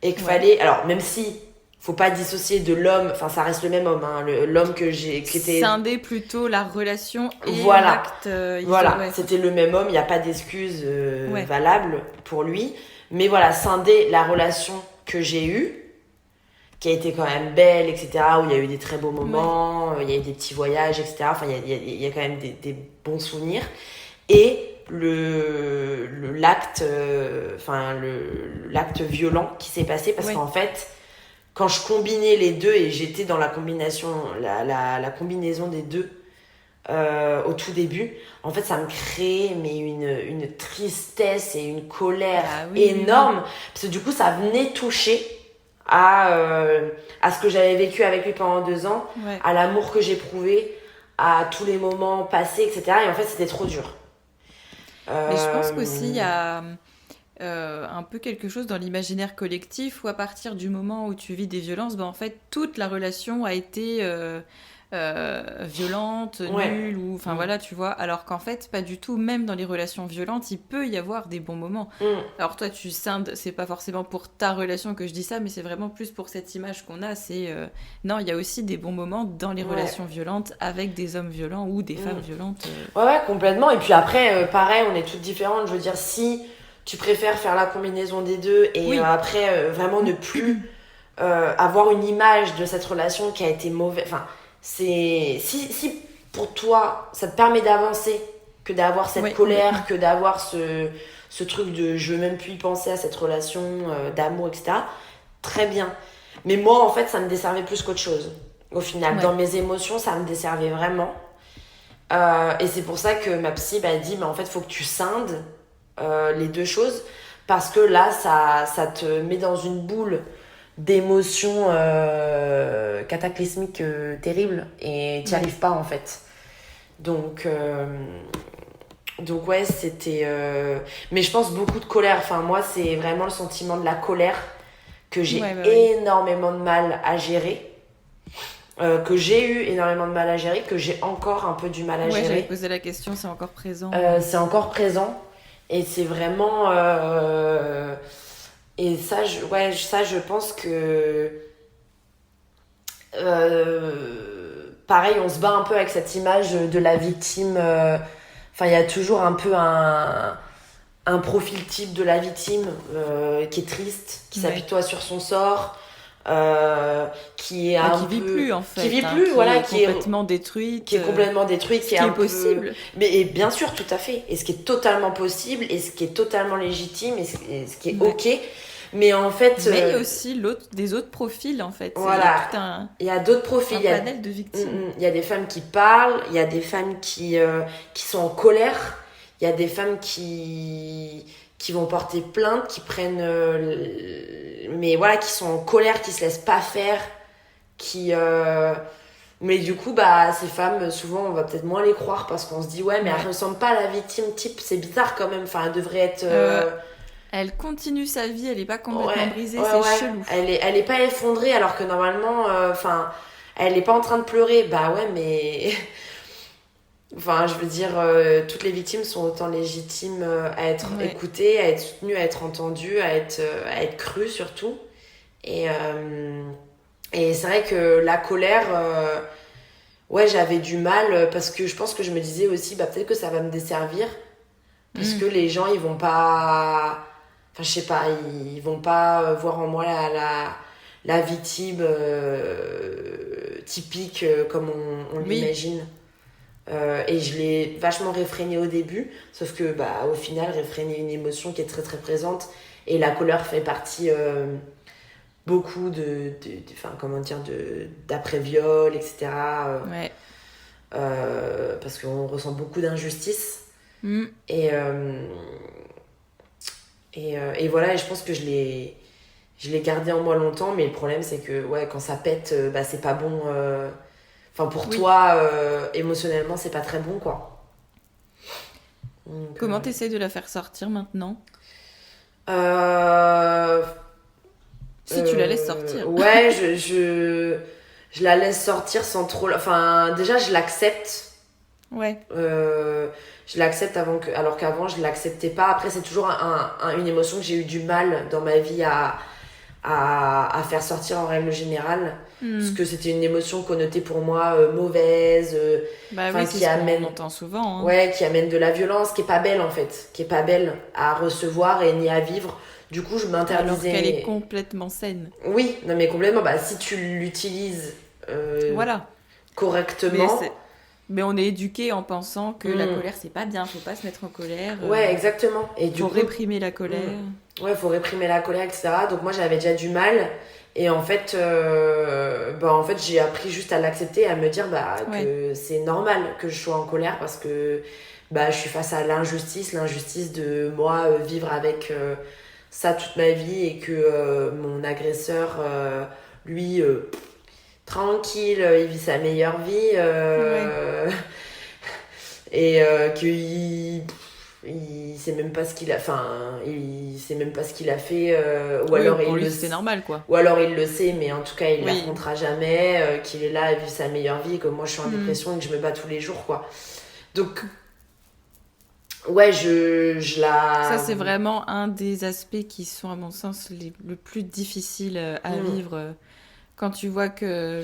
Et qu'il fallait... Alors, même si faut pas dissocier de l'homme, enfin ça reste le même homme, hein, l'homme que j'ai... qui était... Scinder plutôt la relation et voilà. l'acte. Voilà, c'était le même homme, il n'y a pas d'excuse valable pour lui. Mais voilà, scinder la relation que j'ai eue, qui a été quand même belle, etc., où il y a eu des très beaux moments, il y a eu des petits voyages, etc., enfin, il y a quand même des bons souvenirs. Et l'acte violent qui s'est passé, parce qu'en fait, quand je combinais les deux, et j'étais dans la combinaison, la combinaison des deux, au tout début, en fait ça me créait mais une tristesse et une colère énorme, parce que du coup ça venait toucher à ce que j'avais vécu avec lui pendant 2 ans, à l'amour que j'éprouvais, à tous les moments passés, etc. Et en fait c'était trop dur. Mais je pense qu'aussi il y a un peu quelque chose dans l'imaginaire collectif où à partir du moment où tu vis des violences, ben en fait toute la relation a été violente, nulle, ou enfin voilà, tu vois, alors qu'en fait pas du tout. Même dans les relations violentes il peut y avoir des bons moments. Alors toi tu scindes, c'est pas forcément pour ta relation que je dis ça, mais c'est vraiment plus pour cette image qu'on a, c'est non, il y a aussi des bons moments dans les relations violentes avec des hommes violents ou des femmes violentes. Ouais, complètement. Et puis après pareil, on est toutes différentes, je veux dire, si tu préfères faire la combinaison des deux et après vraiment ne plus avoir une image de cette relation qui a été mauvaise, enfin c'est si pour toi ça te permet d'avancer, que d'avoir cette colère, que d'avoir ce truc de je veux même plus y penser à cette relation d'amour, etc., très bien. Mais moi en fait ça me desservait plus qu'autre chose au final. Dans mes émotions ça me desservait vraiment, et c'est pour ça que ma psy m'a dit en fait faut que tu scindes les deux choses, parce que là ça te met dans une boule d'émotions cataclysmiques terribles, et t'y arrives pas en fait. Donc ouais, c'était mais je pense beaucoup de colère. Enfin moi c'est vraiment le sentiment de la colère que j'ai énormément de mal à gérer, que j'ai eu énormément de mal à gérer, que j'ai encore un peu du mal à gérer. J'avais posé la question, c'est encore présent. C'est encore présent, et c'est vraiment Et ça, je pense que... pareil, on se bat un peu avec cette image de la victime. Enfin, il y a toujours un peu un profil type de la victime qui est triste, qui s'apitoie sur son sort, qui est qui vit plus en fait, qui vit plus, qui est complètement détruite, qui est complètement détruite, qui est un possible. Mais et bien sûr, tout à fait, et ce qui est totalement possible, et ce qui est totalement légitime, et ce qui est ok. Mais en fait, mais il y a aussi des autres profils en fait. Voilà, il y a d'autres profils, un panel de victimes. Il y a des femmes qui parlent, il y a des femmes qui sont en colère, il y a des femmes qui vont porter plainte, qui prennent mais voilà, qui sont en colère, qui se laissent pas faire, mais du coup ces femmes, souvent on va peut-être moins les croire parce qu'on se dit ouais mais elle ressemble pas à la victime type, c'est bizarre quand même, enfin elle devrait être elle continue sa vie, elle est pas complètement brisée, c'est chelou. Elle est pas effondrée alors que normalement elle est pas en train de pleurer, bah ouais mais enfin, je veux dire, toutes les victimes sont autant légitimes à être écoutées, à être soutenues, à être entendues, à être crues surtout. Et c'est vrai que la colère, j'avais du mal parce que je pense que je me disais aussi, peut-être que ça va me desservir. Parce que les gens, ils vont pas... Enfin, je sais pas, ils vont pas voir en moi la victime typique comme on l'imagine. Et je l'ai vachement réfréné au début, sauf que au final réfréner une émotion qui est très très présente, et la colère fait partie beaucoup d'après-viol, etc. Parce qu'on ressent beaucoup d'injustice. Et voilà, et je pense que je l'ai gardé en moi longtemps, mais le problème c'est que quand ça pète, c'est pas bon. Enfin, pour toi, émotionnellement, c'est pas très bon, quoi. Donc, comment t'essayes de la faire sortir maintenant ? Si tu la laisses sortir. Ouais, je la laisse sortir sans trop... Enfin, déjà, je l'accepte. Ouais. Je l'accepte alors qu'avant, je l'acceptais pas. Après, c'est toujours une émotion que j'ai eu du mal dans ma vie à faire sortir en règle générale, parce que c'était une émotion connotée pour moi mauvaise, qui amène, on entend souvent, hein. Qui amène de la violence, qui est pas belle en fait, qui est pas belle à recevoir et ni à vivre. Du coup, je m'interdisais. Alors qu'elle est complètement saine. Oui, non mais complètement. Si tu l'utilises correctement. Mais on est éduqué en pensant que la colère c'est pas bien, faut pas se mettre en colère. Ouais, exactement. Et du coup, réprimer la colère. Ouais, faut réprimer la colère, etc. Donc moi j'avais déjà du mal, et en fait, j'ai appris juste à l'accepter, à me dire que c'est normal que je sois en colère, parce que je suis face à l'injustice de moi vivre avec ça toute ma vie, et que mon agresseur lui tranquille, il vit sa meilleure vie et il sait même pas ce qu'il a, il sait même pas ce qu'il a fait, ou alors c'est normal quoi, ou alors il le sait mais en tout cas il l'affrontera jamais, qu'il est là à vivre sa meilleure vie, et que moi je suis en dépression et que je me bats tous les jours, quoi. Donc ça c'est vraiment un des aspects qui sont à mon sens le plus difficile à vivre, quand tu vois que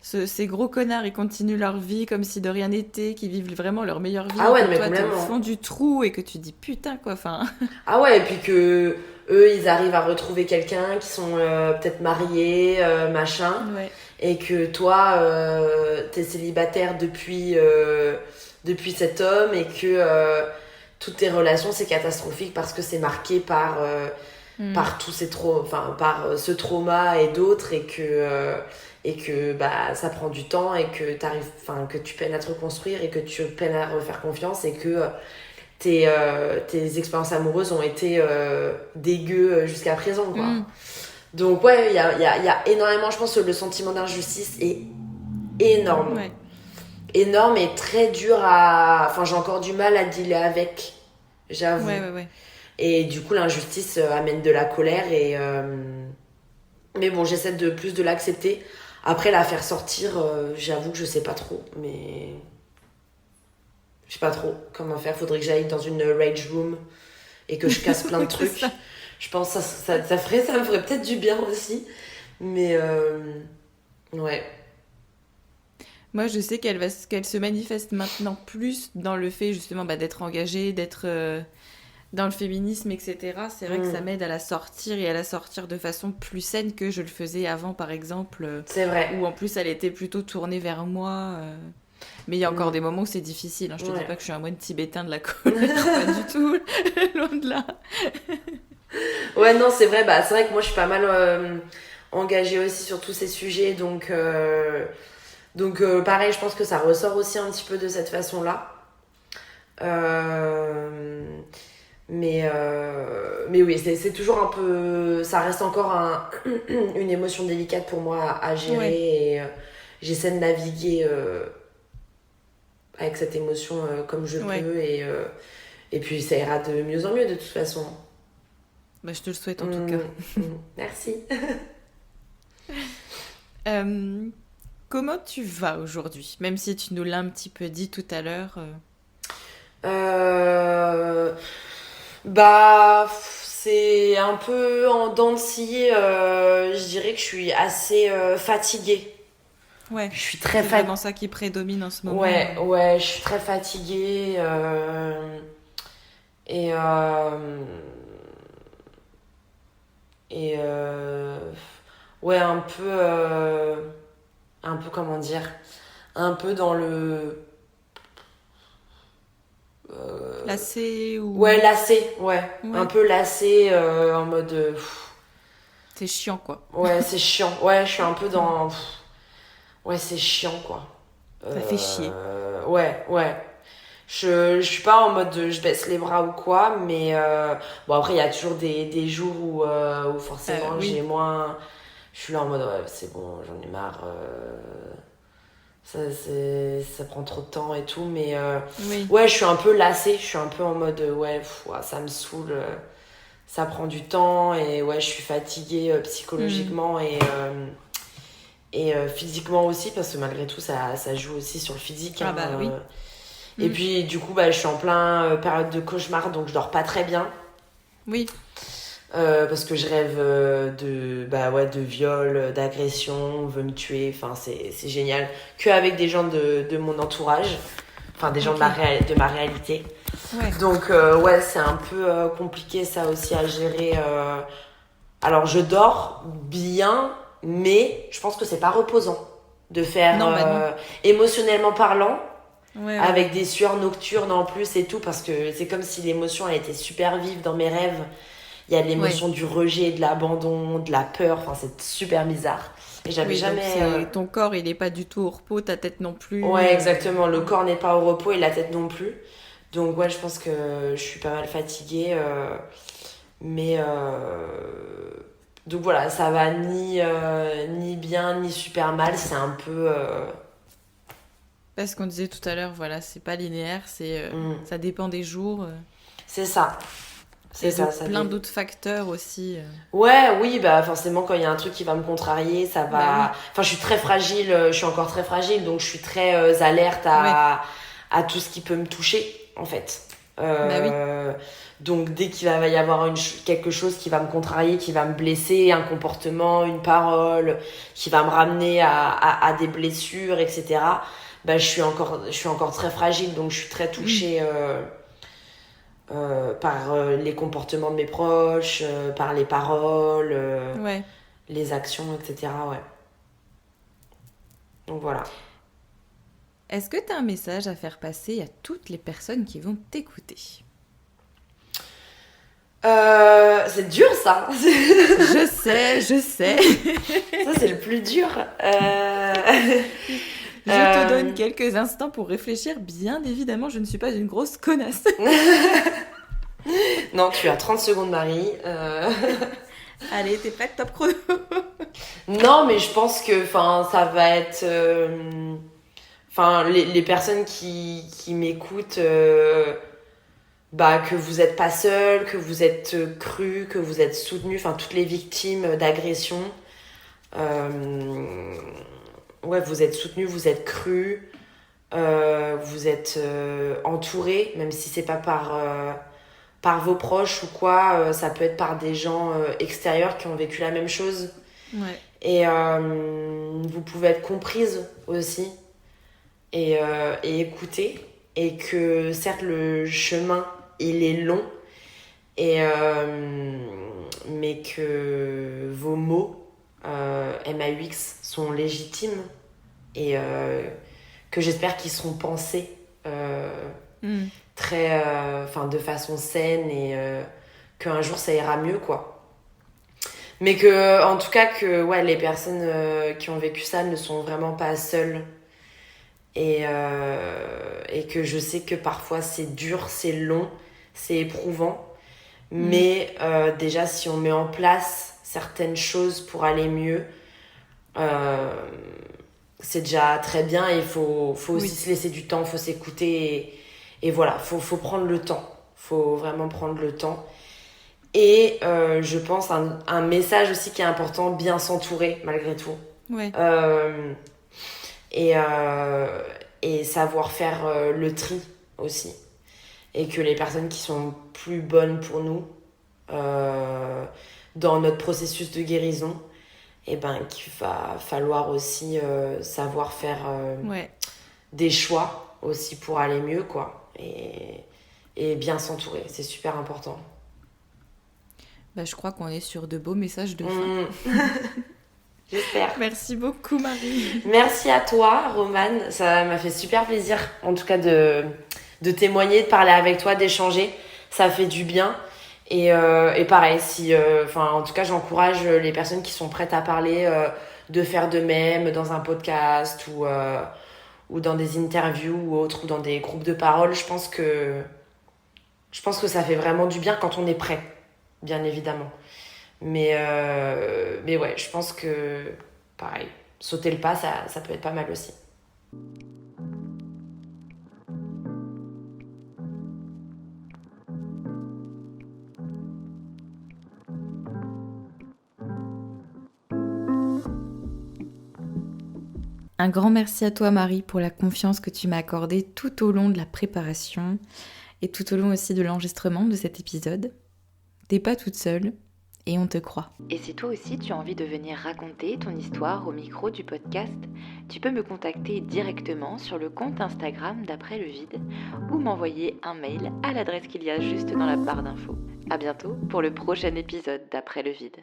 ces gros connards, ils continuent leur vie comme si de rien n'était, qui vivent vraiment leur meilleure vie. Mais toi, t'es au fond du trou et que tu dis putain, quoi. Enfin... et puis que eux, ils arrivent à retrouver quelqu'un, qui sont peut-être mariés, machin. Et que toi, t'es célibataire depuis cet homme, et que toutes tes relations, c'est catastrophique parce que c'est marqué par tous ces par ce trauma et d'autres, et que ça prend du temps, et que que tu peines à te reconstruire, et que tu peines à refaire confiance, et que tes expériences amoureuses ont été dégueu jusqu'à présent, quoi. Donc il y a énormément, je pense que le sentiment d'injustice est énorme. Énorme et très dur j'ai encore du mal à dealer avec, j'avoue. Et du coup l'injustice amène de la colère, mais bon, j'essaie de plus de l'accepter. Après, la faire sortir, j'avoue que je sais pas trop, mais je sais pas trop comment faire. Faudrait que j'aille dans une rage room et que je casse plein de trucs. Je pense que ça me ferait peut-être du bien aussi. Mais ouais. Moi, je sais qu'elle se manifeste maintenant plus dans le fait justement d'être engagée, d'être dans le féminisme, etc. C'est vrai que ça m'aide à la sortir et à la sortir de façon plus saine que je le faisais avant, par exemple. C'est vrai. Où en plus, elle était plutôt tournée vers moi. Mais il y a encore des moments où c'est difficile. Hein. Je te dis pas que je suis un moine tibétain de la colère, pas du tout. Loin de là. Ouais, non, c'est vrai. Bah, c'est vrai que moi, je suis pas mal engagée aussi sur tous ces sujets. Donc, pareil, je pense que ça ressort aussi un petit peu de cette façon-là. Mais oui, c'est toujours un peu... Ça reste encore une émotion délicate pour moi à gérer. Et j'essaie de naviguer avec cette émotion comme je peux. Et puis, ça ira de mieux en mieux de toute façon. Bah, je te le souhaite en tout cas. Merci. Comment tu vas aujourd'hui? Même si tu nous l'as un petit peu dit tout à l'heure. Bah, c'est un peu en dents de scie. Je dirais que je suis assez fatiguée. Ouais, je suis très c'est vraiment ça qui prédomine en ce moment. Ouais, je suis très fatiguée. Et ouais, un peu comment dire, un peu dans le lassé ou... Ouais, lassé, ouais. Un peu lassé, en mode... C'est chiant, quoi. Ouais, c'est chiant. Ouais, je suis un peu dans... Ouais, c'est chiant, quoi. Ça fait chier. Ouais. Je suis pas en mode je baisse les bras ou quoi, mais bon, après, il y a toujours des jours où forcément j'ai moins... Je suis là en mode, ouais, c'est bon, j'en ai marre. Ça prend trop de temps et tout, mais ouais, je suis un peu lassée. Je suis un peu en mode, ouais, ça me saoule. Ça prend du temps et ouais, je suis fatiguée psychologiquement et physiquement aussi, parce que malgré tout, ça joue aussi sur le physique. Ah bah oui. Et puis, du coup, bah, je suis en plein période de cauchemar, donc je dors pas très bien. Oui. Parce que je rêve de viol, d'agression, on veut me tuer, enfin c'est génial. Que avec des gens de mon entourage, enfin des gens de ma réalité. Ouais. Donc ouais, c'est un peu compliqué ça aussi à gérer. Alors je dors bien, mais je pense que c'est pas reposant de faire non. émotionnellement parlant. Avec des sueurs nocturnes en plus et tout, parce que c'est comme si l'émotion elle était super vive dans mes rêves. Il y a l'émotion du rejet, de l'abandon, de la peur, enfin c'est super bizarre. Et j'avais jamais... Ton corps il est pas du tout au repos, ta tête non plus. Ouais, exactement, le corps n'est pas au repos et la tête non plus. Donc ouais, je pense que je suis pas mal fatiguée. Mais... Donc voilà, ça va ni bien ni super mal, c'est un peu... Parce qu'on disait tout à l'heure, voilà, c'est pas linéaire, ça dépend des jours. C'est ça. C'est ça, plein d'autres facteurs aussi. Oui, bah forcément quand il y a un truc qui va me contrarier, ça va... Bah, oui. Enfin, je suis très fragile, je suis encore très fragile, donc je suis très alerte à tout ce qui peut me toucher, en fait. Donc dès qu'il va y avoir quelque chose qui va me contrarier, qui va me blesser, un comportement, une parole, qui va me ramener à des blessures, etc., bah, je suis encore très fragile, donc je suis très touchée... par les comportements de mes proches, par les paroles, les actions, etc. Ouais. Donc voilà. Est-ce que tu as un message à faire passer à toutes les personnes qui vont t'écouter ? C'est dur ça. Je sais. Ça c'est le plus dur. Je te donne quelques instants pour réfléchir. Bien évidemment, je ne suis pas une grosse connasse. Non, tu as 30 secondes, Marie. Allez, t'es prête, top chrono. Non, mais je pense que ça va être... les personnes qui m'écoutent, que vous n'êtes pas seules, que vous êtes crues, que vous êtes soutenues, enfin toutes les victimes d'agression. Vous êtes soutenues, vous êtes crues, vous êtes entourées, même si c'est pas par vos proches ou quoi, ça peut être par des gens extérieurs qui ont vécu la même chose. Ouais. Et vous pouvez être comprise aussi et écoutée. Et que certes, le chemin, il est long, mais que vos mots, MAUX, sont légitimes et que j'espère qu'ils seront pensés très, de façon saine et qu'un jour ça ira mieux, quoi. Mais que, en tout cas, que ouais, les personnes qui ont vécu ça ne sont vraiment pas seules. Et que je sais que parfois c'est dur, c'est long, c'est éprouvant. Mais déjà, si on met en place certaines choses pour aller mieux, c'est déjà très bien. Et il faut aussi se laisser du temps, il faut s'écouter. Et voilà, faut prendre le temps. Il faut vraiment prendre le temps. Et je pense un message aussi qui est important, bien s'entourer malgré tout. Ouais. Et savoir faire le tri aussi. Et que les personnes qui sont plus bonnes pour nous dans notre processus de guérison, et qu'il va falloir aussi savoir faire des choix aussi pour aller mieux, quoi. Et bien s'entourer, c'est super important. Je crois qu'on est sur de beaux messages de fin. J'espère. Merci beaucoup, Marie. Merci à toi, Romane. Ça m'a fait super plaisir, en tout cas, de témoigner, de parler avec toi, d'échanger. Ça fait du bien. Et pareil, en tout cas, j'encourage les personnes qui sont prêtes à parler de faire de même dans un podcast ou dans des interviews ou autres, ou dans des groupes de parole. Je pense que ça fait vraiment du bien quand on est prêt, bien évidemment. Mais ouais, je pense que, pareil, sauter le pas, ça peut être pas mal aussi. Un grand merci à toi, Marie, pour la confiance que tu m'as accordée tout au long de la préparation et tout au long aussi de l'enregistrement de cet épisode. T'es pas toute seule. Et on te croit. Et si toi aussi tu as envie de venir raconter ton histoire au micro du podcast, tu peux me contacter directement sur le compte Instagram d'Après le Vide ou m'envoyer un mail à l'adresse qu'il y a juste dans la barre d'infos. À bientôt pour le prochain épisode d'Après le Vide.